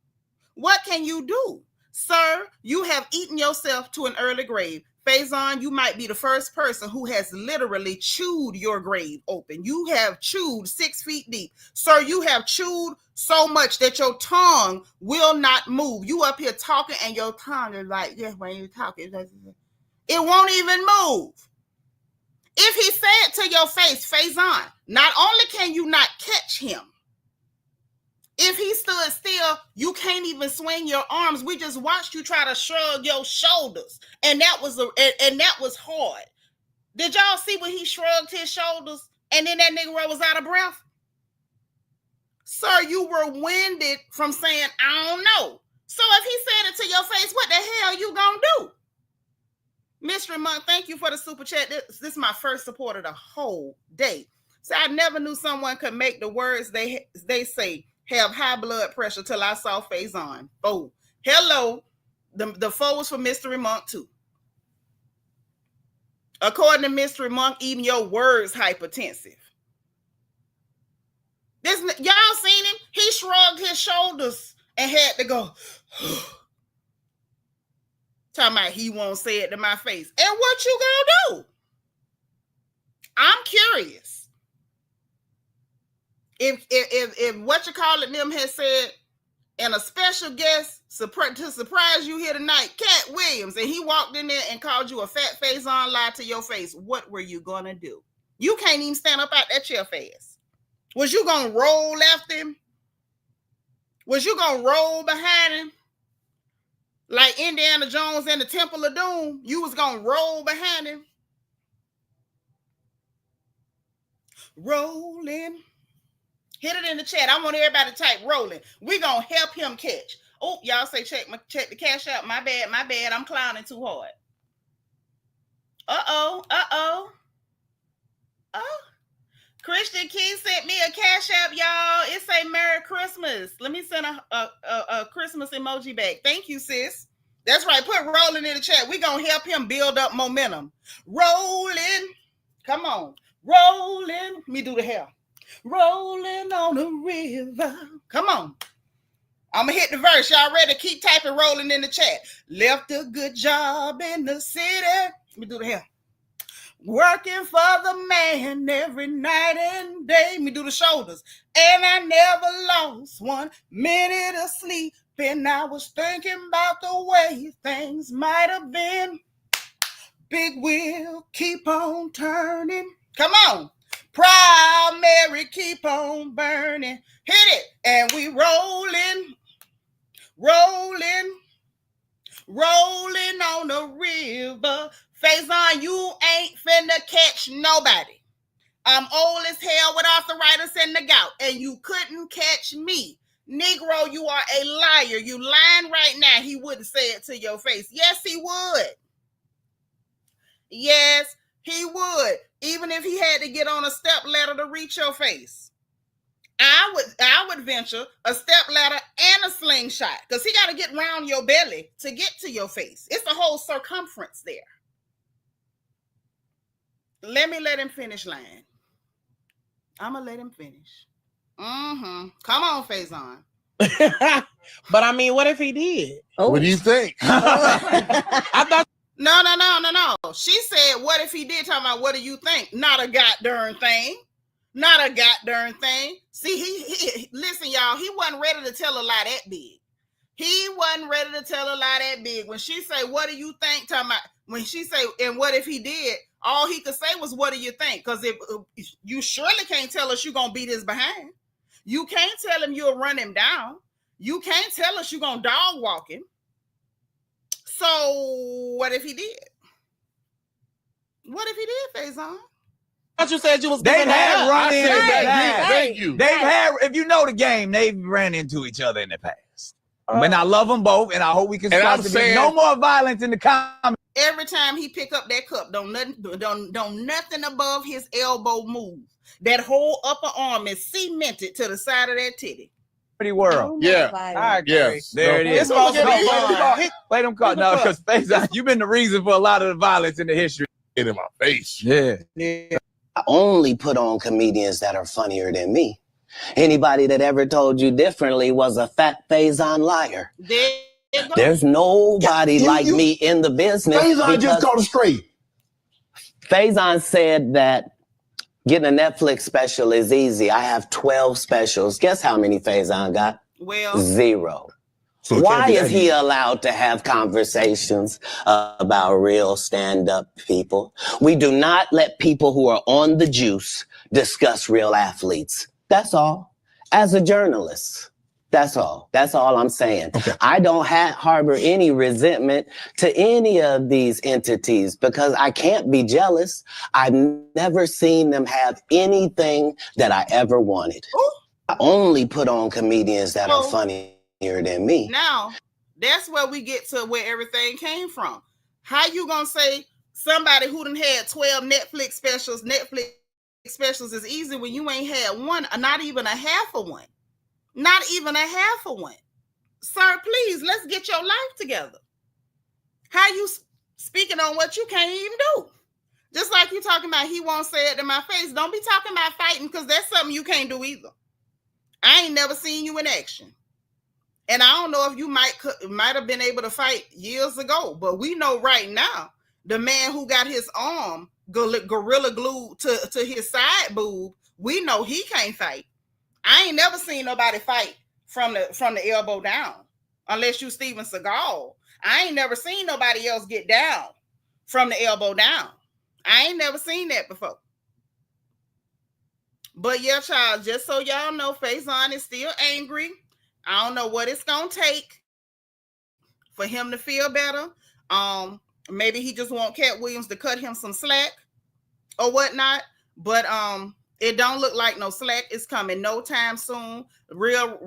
What can you do? Sir, you have eaten yourself to an early grave. Faizon, you might be the first person who has literally chewed your grave open. You have chewed 6 feet deep. Sir, you have chewed so much that your tongue will not move. You up here talking and your tongue is like, yeah, when you're talking, it won't even move. If he said to your face, Faizon, not only can you not catch him, if he stood still, you can't even swing your arms. We just watched you try to shrug your shoulders, and that was hard. Did y'all see when he shrugged his shoulders And then that nigga was out of breath. Sir, you were winded from saying, I don't know. So if he said it to your face, what the hell you gonna do? Mystery Monk, thank you for the super chat. This is my first support of the whole day. So I never knew someone could make the words they say have high blood pressure till I saw Faizon. Oh, hello. The foe was for Mystery Monk too. According to Mystery Monk, even your words hypertensive. Y'all seen him? He shrugged his shoulders and had to go. Talking about he won't say it to my face. And what you gonna do? I'm curious. If what you call it them has said, and a special guest to surprise you here tonight, Katt Williams, and he walked in there and called you a fat Faizon lie to your face, what were you gonna do? You can't even stand up out that chair fast. Was you gonna roll after him? Was you gonna roll behind him? Like Indiana Jones in the Temple of Doom, you was gonna roll behind him? Rolling. Hit it in the chat. I want everybody to type rolling. We gonna help him catch. Oh, y'all say check the cash out. My bad. I'm clowning too hard. Uh-oh. Oh. Christian King sent me a cash app, y'all. It say Merry Christmas. Let me send a Christmas emoji back. Thank you, sis. That's right. Put rolling in the chat. We're going to help him build up momentum. Rolling. Come on. Rolling. Let me do the hair. Rolling on the river. Come on. I'm going to hit the verse. Y'all ready? Keep typing rolling in the chat. Left a good job in the city. Let me do the hair. Working for the man every night and day. Let me do the shoulders. And I never lost 1 minute of sleep. And I was thinking about the way things might have been. Big wheel, keep on turning. Come on. Proud Mary, keep on burning. Hit it. And we rolling on the river. Faizon, you ain't finna catch nobody. I'm old as hell with arthritis and the gout, and you couldn't catch me. Negro, you are a liar. You lying right now. He wouldn't say it to your face. Yes, he would. Yes, he would. Even if he had to get on a step ladder to reach your face. I would venture a step ladder and a slingshot, because he got to get around your belly to get to your face. It's a whole circumference there. Let him finish lying. I'm going to let him finish. Come on, Faizon. But I mean, what if he did? Oh. What do you think? I thought. No. She said, what if he did? Talking about, what do you think? Not a goddamn thing. Not a goddamn thing. See, he listen, y'all, he wasn't ready to tell a lie that big. He wasn't ready to tell a lie that big. When she say, what do you think? Talking about, when she say, and what if he did? All he could say was, what do you think? Because if you surely can't tell us you're going to beat his behind. You can't tell him you'll run him down. You can't tell us you're going to dog walk him. So what if he did? What if he did, Faizon? I thought you said you was They've had run-ins. Thank you. They've had, if you know the game, they've ran into each other in the past. And I love them both, and I hope we can start to be no more violence in the comments. Every time he pick up that cup, don't nothing above his elbow move. That whole upper arm is cemented to the side of that titty. Pretty world. Oh yeah. I agree. Yes. There it is. Play them cards. No, because Faizon, you've been the reason for a lot of the violence in the history. Get in my face. Yeah. I only put on comedians that are funnier than me. Anybody that ever told you differently was a fat Faizon liar. There's nobody like me in the business. Faizon just called it straight. Faizon said that getting a Netflix special is easy. I have 12 specials. Guess how many Faizon got? Well, 0. So why is he allowed to have conversations about real stand-up people? We do not let people who are on the juice discuss real athletes. That's all. As a journalist. That's all. That's all I'm saying. Okay. I don't harbor any resentment to any of these entities because I can't be jealous. I've never seen them have anything that I ever wanted. Ooh. I only put on comedians that are funnier than me. Now, that's where we get to where everything came from. How you gonna say somebody who done had 12 Netflix specials is easy when you ain't had one, not even a half of one? Not even a half of one. Sir, please, let's get your life together. How you speaking on what you can't even do? Just like you talking about he won't say it to my face. Don't be talking about fighting because that's something you can't do either. I ain't never seen you in action. And I don't know if you might have been able to fight years ago, but we know right now the man who got his arm gorilla glued to his side boob, we know he can't fight. I ain't never seen nobody fight from the elbow down, unless you Steven Seagal. I ain't never seen nobody else get down from the elbow down. I ain't never seen that before. But yeah, child, just so y'all know, Faizon is still angry. I don't know what it's gonna take for him to feel better. Maybe he just want Katt Williams to cut him some slack or whatnot. But it don't look like no slack is coming no time soon. Real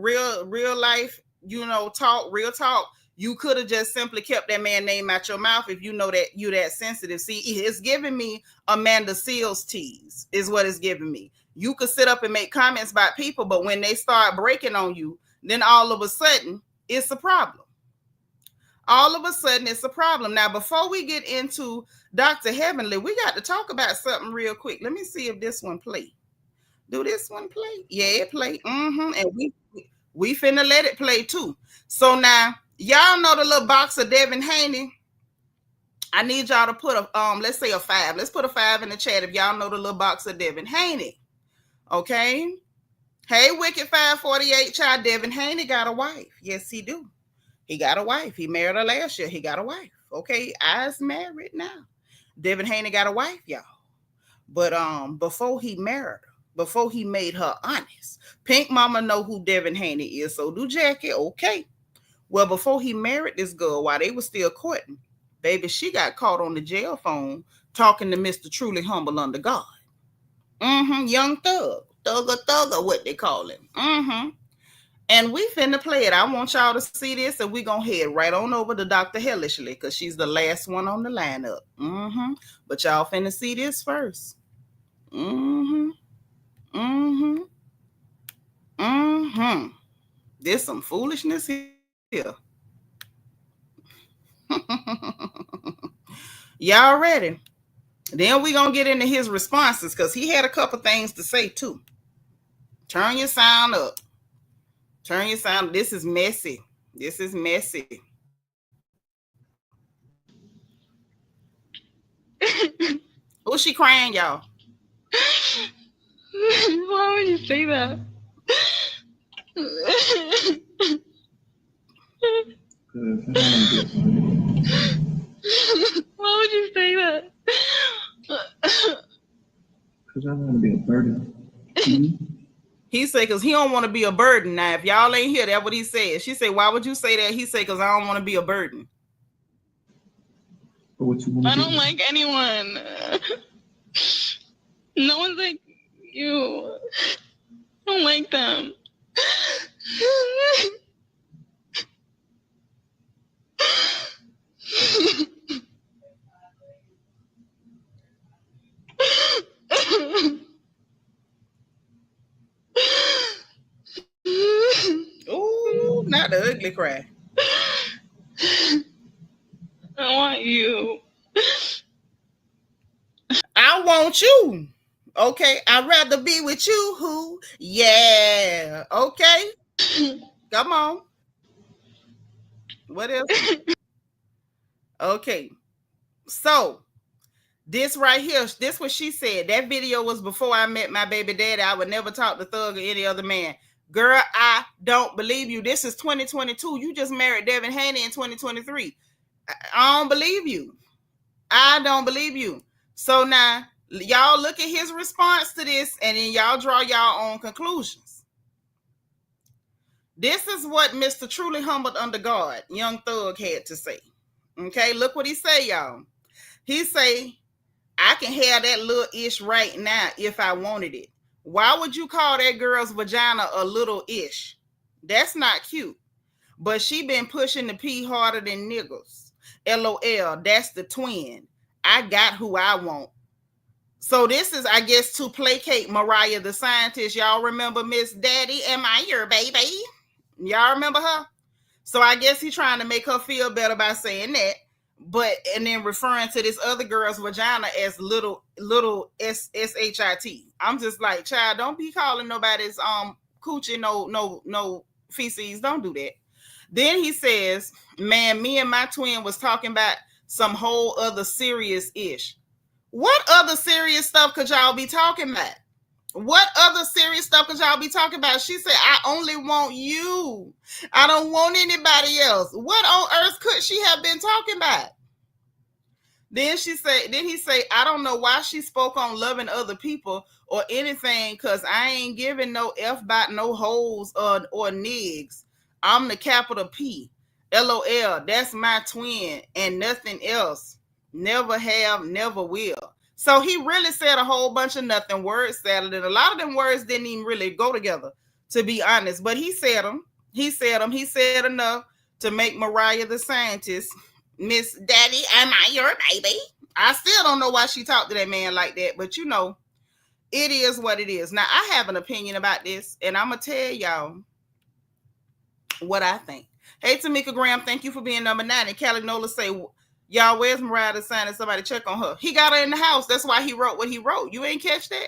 life, real talk. You could have just simply kept that man's name out your mouth if you know that you that sensitive. See, it's giving me Amanda Seales tease is what it's giving me. You could sit up and make comments about people, but when they start breaking on you, then all of a sudden it's a problem. All of a sudden it's a problem. Now, before we get into Dr. Heavenly, we got to talk about something real quick. Let me see if this one play. Do this one play? Yeah, it play. And we finna let it play too. So now, y'all know the little box of Devon Haney. I need y'all to put a let's say a 5. Let's put a 5 in the chat if y'all know the little box of Devon Haney. Okay. Hey, Wicked 548 child, Devon Haney got a wife. Yes, he do. He got a wife. He married her last year. He got a wife. Okay, I's married now. Devon Haney got a wife, y'all. But before he married her, before he made her honest, Pink Mama know who Devon Haney is. So do Jackie. Okay. Well, before he married this girl, while they were still courting, baby, she got caught on the jail phone talking to Mr. Truly Humble Under God. Young Thug. Thugger, what they call him. And we finna play it. I want y'all to see this, and we gonna head right on over to Dr. Hellishly, because she's the last one on the lineup. But y'all finna see this first. There's some foolishness here. Y'all ready? Then we gonna get into his responses, because he had a couple things to say too. Turn your sound up. Turn your sound. This is messy. This is messy. Who's she crying, y'all? Why would you say that? Why would you say that? Because I don't want to be a burden. He said, because he don't want to be a burden. Now, if y'all ain't here, that's what he said. She said, why would you say that? He said, because I don't want to be a burden. But what you want to I don't like anyone. No one's like you. I don't like them. Ooh, not the ugly cry. I want you. I want you. Okay, I'd rather be with you. Who? Yeah. Okay. Come on. What else? Okay. So this right here, this what she said. That video was before I met my baby daddy. I would never talk to Thug or any other man. Girl, I don't believe you. This is 2022. You just married Devon Haney in 2023. I don't believe you. I don't believe you. So now, y'all look at his response to this, and then y'all draw y'all own conclusions. This is what Mr. Truly Humbled Under God, Young Thug, had to say. Okay, look what he say, y'all. He say, I can have that little ish right now if I wanted it. Why would you call that girl's vagina a little ish? That's not cute. But she been pushing the P harder than niggas. LOL, that's the twin. I got who I want. So this is, I guess, to placate Mariah the Scientist. Y'all remember Miss Daddy, am I your baby? Y'all remember her? So I guess he's trying to make her feel better by saying that. But, and then referring to this other girl's vagina as little S-H-I-T. I'm just like, child, don't be calling nobody's coochie no feces. Don't do that. Then he says, man, me and my twin was talking about some whole other serious ish. What other serious stuff could y'all be talking about? What other serious stuff could y'all be talking about? She said, I only want you. I don't want anybody else. What on earth could she have been talking about? Then he say, I don't know why she spoke on loving other people or anything, because I ain't giving no F about no hoes or nigs. I'm the capital P. LOL, that's my twin and nothing else. Never have, never will. So he really said a whole bunch of nothing words salad, and a lot of them words didn't even really go together, to be honest. But he said them. He said enough to make Mariah the Scientist, Miss Daddy, am I your baby? I still don't know why she talked to that man like that, but you know, it is what it is. Now, I have an opinion about this, and I'm going to tell y'all what I think. Hey, Tamika Graham, thank you for being number 9. And Callie Nola say, y'all, where's Mariah the Scientist? Somebody check on her. He got her in the house. That's why he wrote what he wrote. You ain't catch that?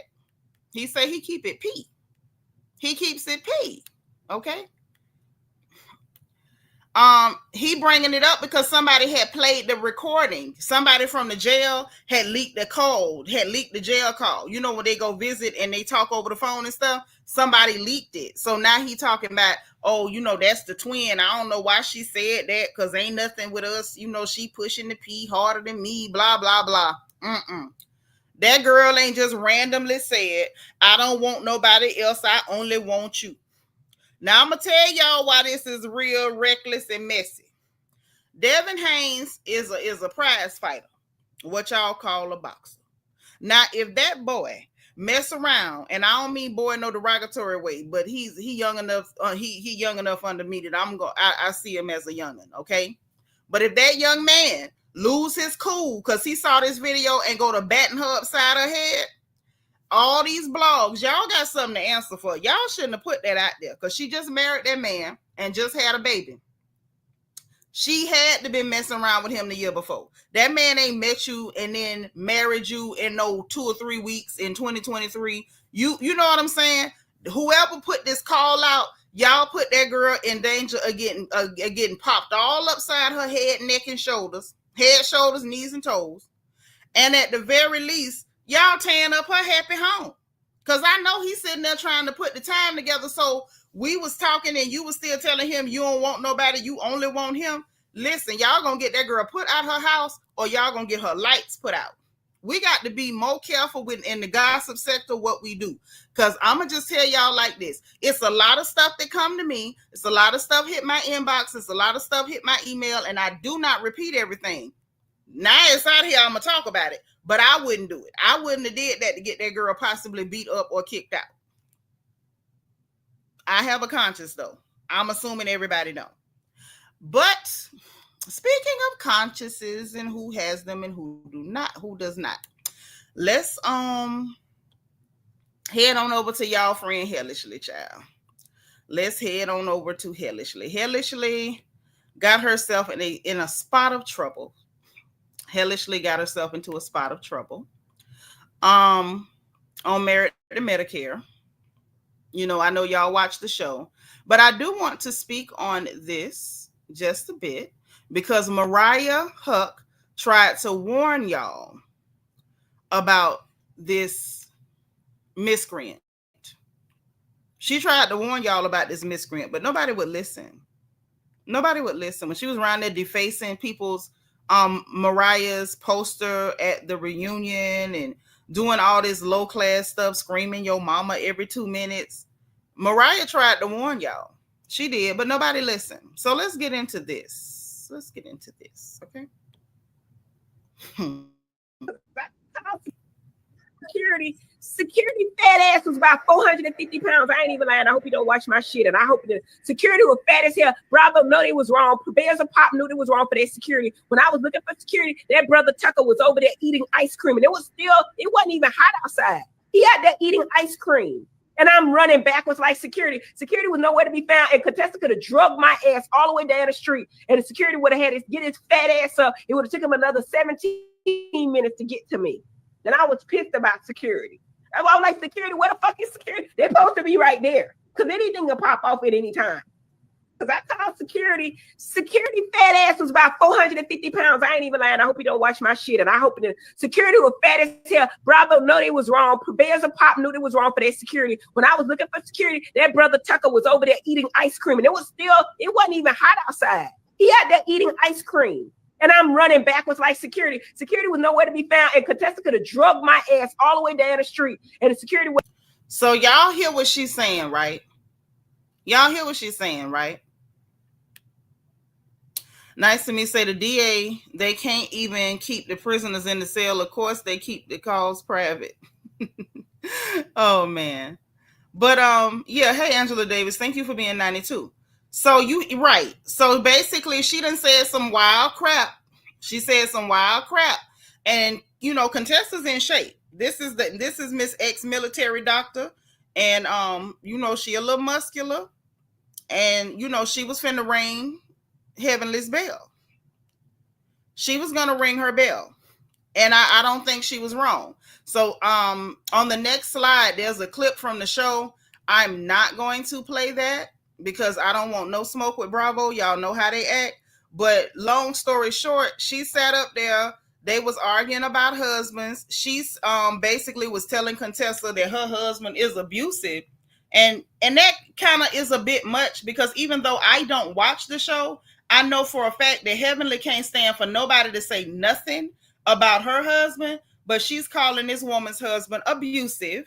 He say he keep it P. He keeps it P. Okay? He bringing it up because somebody had played the recording. Somebody from the jail had leaked the code, had leaked the jail call. You know, when they go visit and they talk over the phone and stuff, somebody leaked it. So now he talking about, oh, you know, that's the twin. I don't know why she said that, because ain't nothing with us. You know, she pushing the P harder than me, blah, blah, blah. That girl ain't just randomly said, I don't want nobody else. I only want you. Now, I'm going to tell y'all why this is real reckless and messy. Devon Haynes is a prize fighter, what y'all call a boxer. Now, if that boy mess around, and I don't mean boy no derogatory way, but he young enough, he young enough under me that I see him as a youngin', okay? But if that young man lose his cool because he saw this video and go to batting her upside her head, all these blogs, y'all got something to answer for. Y'all shouldn't have put that out there, because she just married that man and just had a baby. She had to be messing around with him the year before. That man ain't met you and then married you in no 2 or 3 weeks in 2023. You know what I'm saying? Whoever put this call out, y'all put that girl in danger of getting popped all upside her head, neck, and shoulders. Head, shoulders, knees, and toes. And at the very least, y'all tearing up her happy home. Because I know he's sitting there trying to put the time together. So we was talking and you was still telling him you don't want nobody, you only want him. Listen, y'all gonna get that girl put out her house, or y'all gonna get her lights put out. We got to be more careful in the gossip sector what we do. Because I'm going to just tell y'all like this. It's a lot of stuff that come to me. It's a lot of stuff hit my inbox. It's a lot of stuff hit my email. And I do not repeat everything. Now it's out here, I'm going to talk about it. But I wouldn't do it. I wouldn't have did that to get that girl possibly beat up or kicked out. I have a conscience, though. I'm assuming everybody know. But speaking of consciences and who has them and who does not, let's head on over to y'all friend Hellishly, child. Let's head on over to Hellishly. Hellishly got herself in a spot of trouble. Hellishly got herself into a spot of trouble. On Married to Medicare. You know, I know y'all watch the show, but I do want to speak on this just a bit because Mariah Huck tried to warn y'all about this miscreant. She tried to warn y'all about this miscreant, but nobody would listen. Nobody would listen. When she was around there defacing people's Mariah's poster at the reunion and doing all this low-class stuff, screaming your mama every 2 minutes, Mariah tried to warn y'all. She did, but nobody listened. So let's get into this. Okay. Security fat ass was about 450 pounds. I ain't even lying. I hope you don't watch my shit. And I hope the security was fat as hell. Bravo know they was wrong. Bears and Pop knew they was wrong for their security. When I was looking for security, that brother Tucker was over there eating ice cream. And it wasn't even hot outside. He had there eating ice cream. And I'm running backwards like security. Security was nowhere to be found. And Contessa could have drugged my ass all the way down the street. And the security would have had to get his fat ass up. It would have took him another 17 minutes to get to me. And I was pissed about security. I was like, security, where the fuck is security? They're supposed to be right there. Because anything can pop off at any time. Because I called security fat ass was about 450 pounds. I ain't even lying. I hope you don't watch my shit. And I hope the security was fat as hell. Bravo know they was wrong. Bears and Pop knew they was wrong for their security. When I was looking for security, that brother Tucker was over there eating ice cream. And it wasn't even hot outside. He had there eating ice cream. And I'm running backwards like security. Security was nowhere to be found. And Contessa could have drugged my ass all the way down the street. And the security was... So y'all hear what she's saying, right? Nice to me say the DA, they can't even keep the prisoners in the cell. Of course, they keep the calls private. Oh, man. But, yeah. Hey, Angela Davis, thank you for being 92. So right. So basically she done said some wild crap. And, Contessa's in shape. This is Miss ex-military doctor. And, she a little muscular. And, she was finna ring Heavenly's bell. She was going to ring her bell. And I don't think she was wrong. So on the next slide, there's a clip from the show. I'm not going to play that because I don't want no smoke with Bravo. Y'all know how they act. But long story short, she sat up there. They was arguing about husbands. She's basically was telling Contessa that her husband is abusive. And that kind of is a bit much because even though I don't watch the show, I know for a fact that Heavenly can't stand for nobody to say nothing about her husband, but she's calling this woman's husband abusive.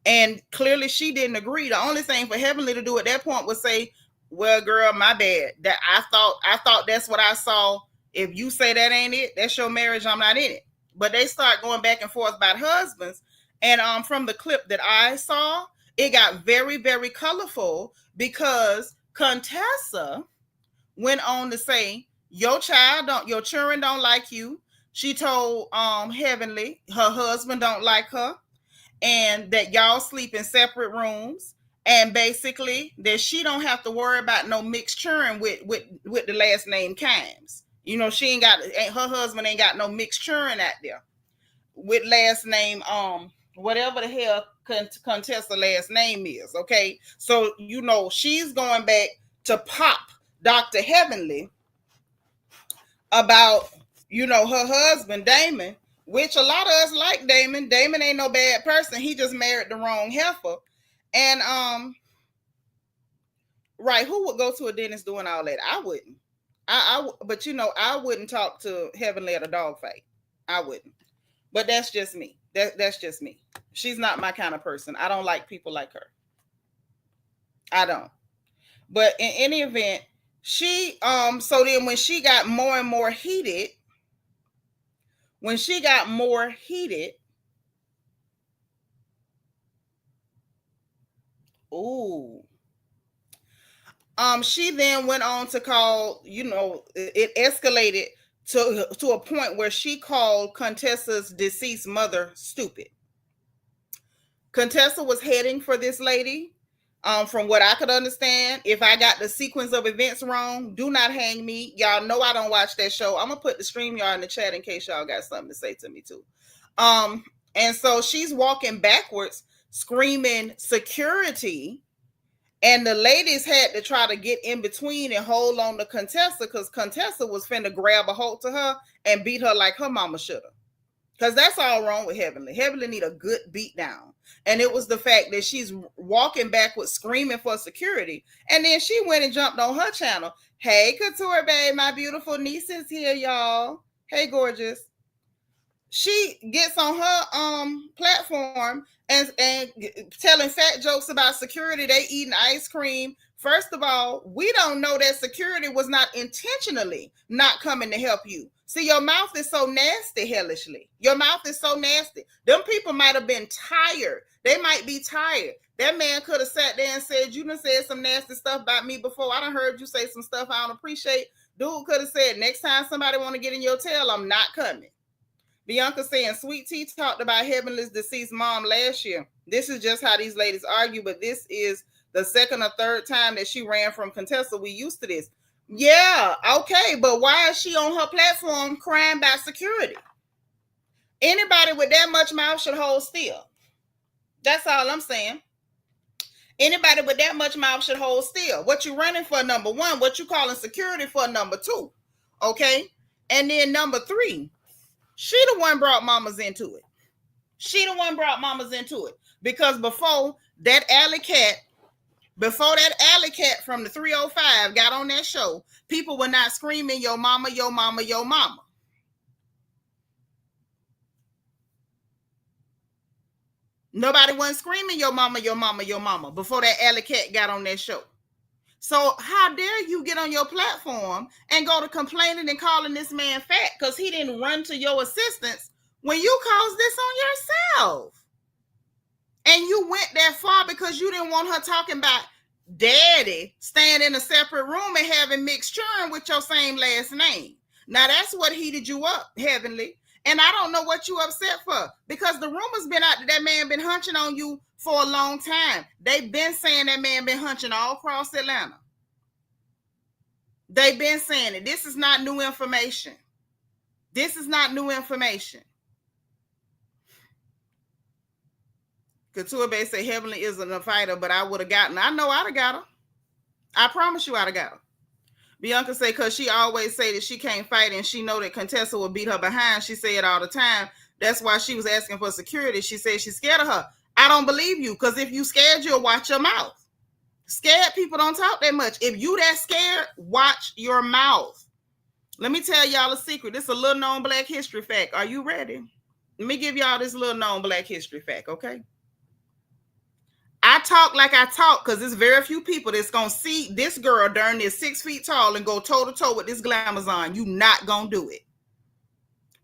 And clearly she didn't agree. The only thing for Heavenly to do at that point was say, well, girl, my bad. That I thought that's what I saw. If you say that ain't it, that's your marriage, I'm not in it. But they start going back and forth about husbands. And from the clip that I saw, it got very, very colorful because Contessa went on to say, your children don't like you. She told Heavenly her husband don't like her and that y'all sleep in separate rooms and basically that she don't have to worry about no mixed children with the last name Kimes. Her husband ain't got no mixed children out there with last name whatever the hell Contessa last name is. Okay, so she's going back to pop Dr. Heavenly about her husband Damon, which a lot of us like Damon. Damon ain't no bad person. He just married the wrong heifer. And right, who would go to a dentist doing all that? I wouldn't. But I wouldn't talk to Heavenly at a dog fight. I wouldn't. But that's just me. That's just me. She's not my kind of person. I don't like people like her. I don't. But in any event, she so then when she got more and more heated, she then went on to call, it escalated to a point where she called Contessa's deceased mother stupid. Contessa was heading for this lady. From what I could understand, if I got the sequence of events wrong, do not hang me. Y'all know I don't watch that show. I'm gonna put the StreamYard in the chat in case y'all got something to say to me too. And so she's walking backwards, screaming security, and the ladies had to try to get in between and hold on to Contessa because Contessa was finna grab a hold to her and beat her like her mama should have. Because that's all wrong with Heavenly. Heavenly need a good beat down. And it was the fact that she's walking backwards, screaming for security. And then she went and jumped on her channel. Hey, Couture Babe, my beautiful niece is here, y'all. Hey, gorgeous. She gets on her platform and telling fat jokes about security. They eating ice cream First of all, we don't know that security was not intentionally not coming to help you. See, your mouth is so nasty, hellishly. Your mouth is so nasty. Them people might have been tired. They might be tired. That man could have sat there and said, you done said some nasty stuff about me before. I done heard you say some stuff I don't appreciate. Dude could have said, next time somebody want to get in your tail, I'm not coming. Bianca saying, Sweet Tea talked about Heavenly's deceased mom last year. This is just how these ladies argue, but this is the second or third time that she ran from Contessa. We used to this. Yeah, okay, but why is she on her platform crying about security? Anybody with that much mouth should hold still. That's all I'm saying. Anybody with that much mouth should hold still. What you running for, number one? What you calling security for, number two? Okay? And then number three, she the one brought mamas into it. She the one brought mamas into it. Because before that alley cat from the 305 got on that show, people were not screaming, yo mama, yo mama, yo mama. Nobody wasn't screaming, yo mama, yo mama, yo mama, before that alley cat got on that show. So how dare you get on your platform and go to complaining and calling this man fat because he didn't run to your assistance when you caused this on yourself? And you went that far because you didn't want her talking about daddy staying in a separate room and having mixed children with your same last name. Now that's what heated you up, Heavenly. And I don't know what you upset for, because the rumors been out that man been hunching on you for a long time. They've been saying that man been hunching all across Atlanta. They've been saying it. This is not new information. This is not new information. Couture Bay say Heavenly isn't a fighter, but I would have gotten her. I know I'd have got her. I promise you I'd have got her. Bianca say, because she always say that she can't fight and she know that Contessa will beat her behind. She say it all the time. That's why she was asking for security. She said she's scared of her. I don't believe you, because if you scared, you'll watch your mouth. Scared people don't talk that much. If you that scared, watch your mouth. Let me tell y'all a secret. This is a little known Black history fact. Are you ready? Let me give y'all this little known Black history fact, okay? I talk like I talk because there's very few people that's going to see this girl darn near 6 feet tall and go toe to toe with this glamazon. You not going to do it.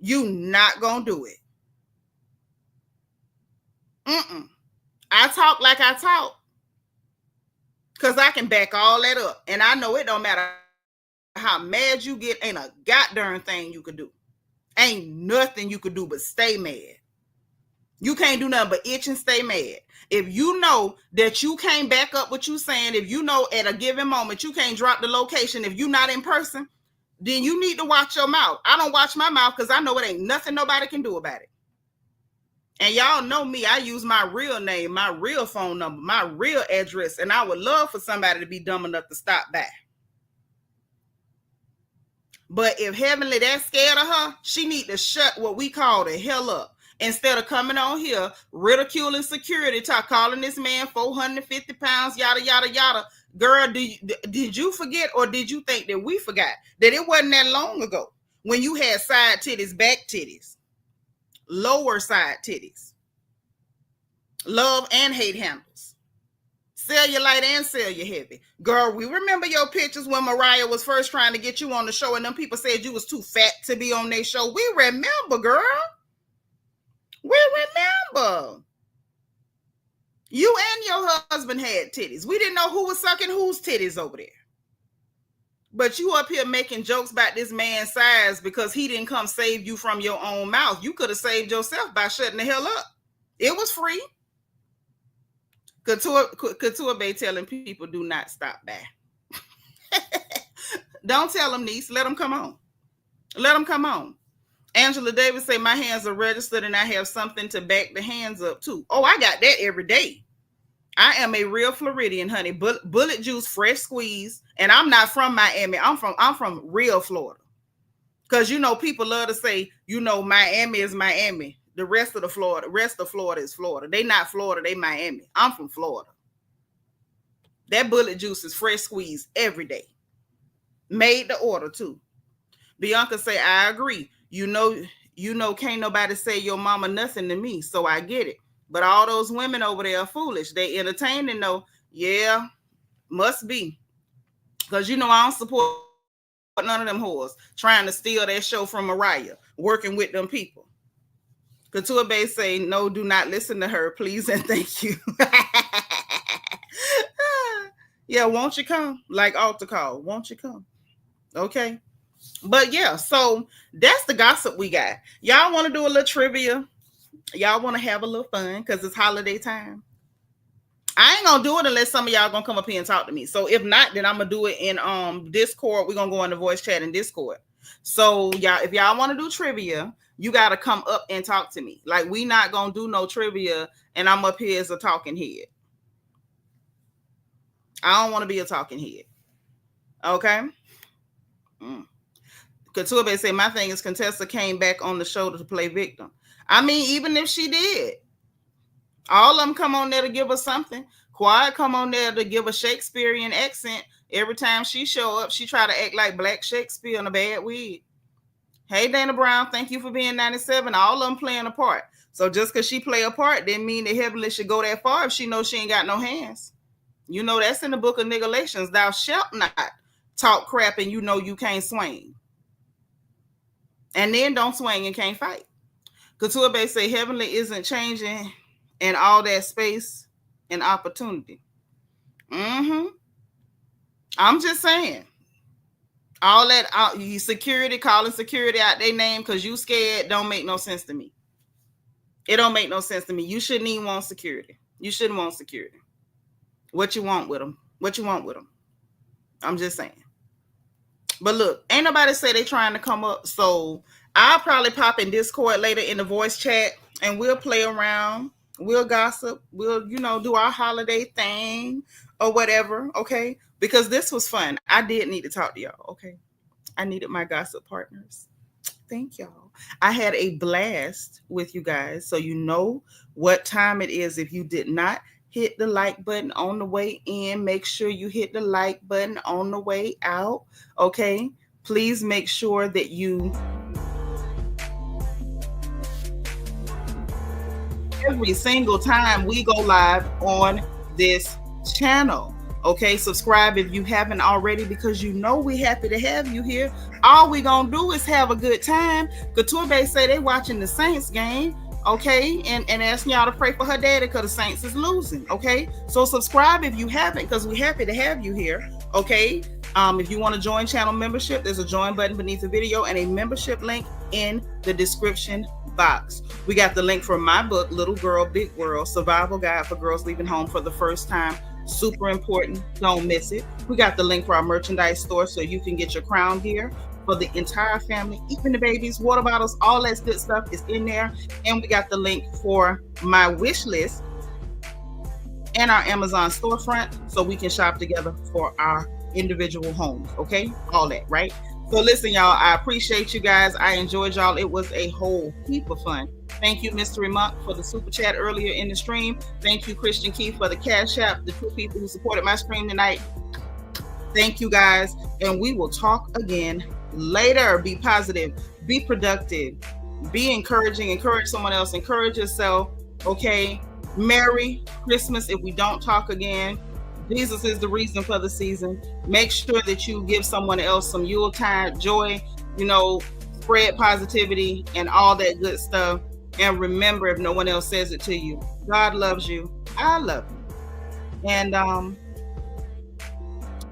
You not going to do it. I talk like I talk because I can back all that up. And I know it don't matter how mad you get. Ain't a goddamn thing you could do. Ain't nothing you could do but stay mad. You can't do nothing but itch and stay mad. If you know that you can't back up what you're saying, if you know at a given moment you can't drop the location, if you're not in person, then you need to watch your mouth. I don't watch my mouth because I know it ain't nothing nobody can do about it. And y'all know me. I use my real name, my real phone number, my real address, and I would love for somebody to be dumb enough to stop by. But if Heavenly that scared of her, she need to shut what we call the hell up. Instead of coming on here, ridiculing security, calling this man 450 pounds, yada, yada, yada. Girl, did you forget, or did you think that we forgot that it wasn't that long ago when you had side titties, back titties, lower side titties, love and hate handles, cellulite and cellular heavy? Girl, we remember your pictures when Mariah was first trying to get you on the show and them people said you was too fat to be on their show. We remember, girl. We remember. You and your husband had titties. We didn't know who was sucking whose titties over there. But you up here making jokes about this man's size because he didn't come save you from your own mouth. You could have saved yourself by shutting the hell up. It was free. Couture Bay telling people do not stop by. Don't tell them, niece. Let them come on. Let them come on. Angela Davis say, my hands are registered and I have something to back the hands up too. Oh, I got that every day. I am a real Floridian, honey. Bullet juice, fresh squeeze. And I'm not from Miami. I'm from real Florida. Because, you know, people love to say, you know, Miami is Miami. The rest of Florida is Florida. They not Florida, they Miami. I'm from Florida. That bullet juice is fresh squeeze every day. Made to order too. Bianca say, I agree. You know, can't nobody say your mama nothing to me, so I get it. But all those women over there are foolish. They entertaining though. Yeah, Must be. Because you know I don't support none of them whores trying to steal that show from Mariah, working with them people. Couture Bay say, no, do not listen to her, please and thank you. Yeah, won't you come? Like altar call, won't you come? Okay. But yeah, so that's the gossip we got. Y'all want to do a little trivia? Y'all want to have a little fun because it's holiday time? I ain't gonna do it unless some of y'all gonna come up here and talk to me. So if not, then I'm gonna do it in Discord. We're gonna go in the voice chat in Discord. So y'all, if y'all want to do trivia, you gotta come up and talk to me. Like, we not gonna do no trivia and I'm up here as a talking head. I don't want to be a talking head. Okay. Couture Bay say, my thing is Contessa came back on the show to play victim. I mean, even if she did, all of them come on there to give us something. Quiet come on there to give a Shakespearean accent. Every time she show up, she try to act like Black Shakespeare in a bad wig. Hey, Dana Brown, thank you for being 97. All of them playing a part. So just because she play a part didn't mean that Heavenly should go that far if she knows she ain't got no hands. You know that's in the book of Galatians. Thou shalt not talk crap and you know you can't swing. And then don't swing and can't fight. Couture Bay say Heavenly isn't changing and all that space and opportunity. I'm just saying. All that security, calling security out their name because you scared don't make no sense to me. It don't make no sense to me. You shouldn't even want security. You shouldn't want security. What you want with them? What you want with them? I'm just saying. But look, ain't nobody say they trying to come up. So I'll probably pop in Discord later in the voice chat and we'll play around. We'll gossip. We'll, do our holiday thing or whatever. Okay. Because this was fun. I did need to talk to y'all. Okay. I needed my gossip partners. Thank y'all. I had a blast with you guys. So you know what time it is. If you did not hit the like button on the way in, make sure you hit the like button on the way out. Okay. Please make sure that you every single time we go live on this channel. Okay, subscribe if you haven't already because you know we're happy to have you here. All we gonna do is have a good time. Couture Bay say they watching the Saints game. Okay, and asking y'all to pray for her daddy because the Saints is losing. Okay, so subscribe if you haven't because we're happy to have you here. Okay, if you want to join channel membership, there's a join button beneath the video and a membership link in the description box. We got the link for my book, Little Girl, Big World, Survival Guide for Girls Leaving Home for the First Time. Super important. Don't miss it. We got the link for our merchandise store so you can get your crown gear for the entire family, even the babies, water bottles, all that good stuff is in there. And we got the link for my wish list and our Amazon storefront so we can shop together for our individual homes. Okay, all that, right? So listen, y'all, I appreciate you guys. I enjoyed y'all. It was a whole heap of fun. Thank you, Mystery Monk, for the super chat earlier in the stream. Thank you, Christian Keith, for the Cash App, the two people who supported my stream tonight. Thank you, guys. And we will talk again later. Be positive, be productive, be encouraging, encourage someone else, encourage yourself. Okay. Merry Christmas if we don't talk again. Jesus is the reason for the season. Make sure that you give someone else some Yuletide joy, spread positivity and all that good stuff. And remember, if no one else says it to you, God loves you. I love you. And there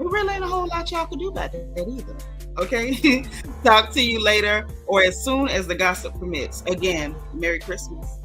really ain't a whole lot y'all could do about that either. Okay? Talk to you later or as soon as the gossip permits. Again, Merry Christmas.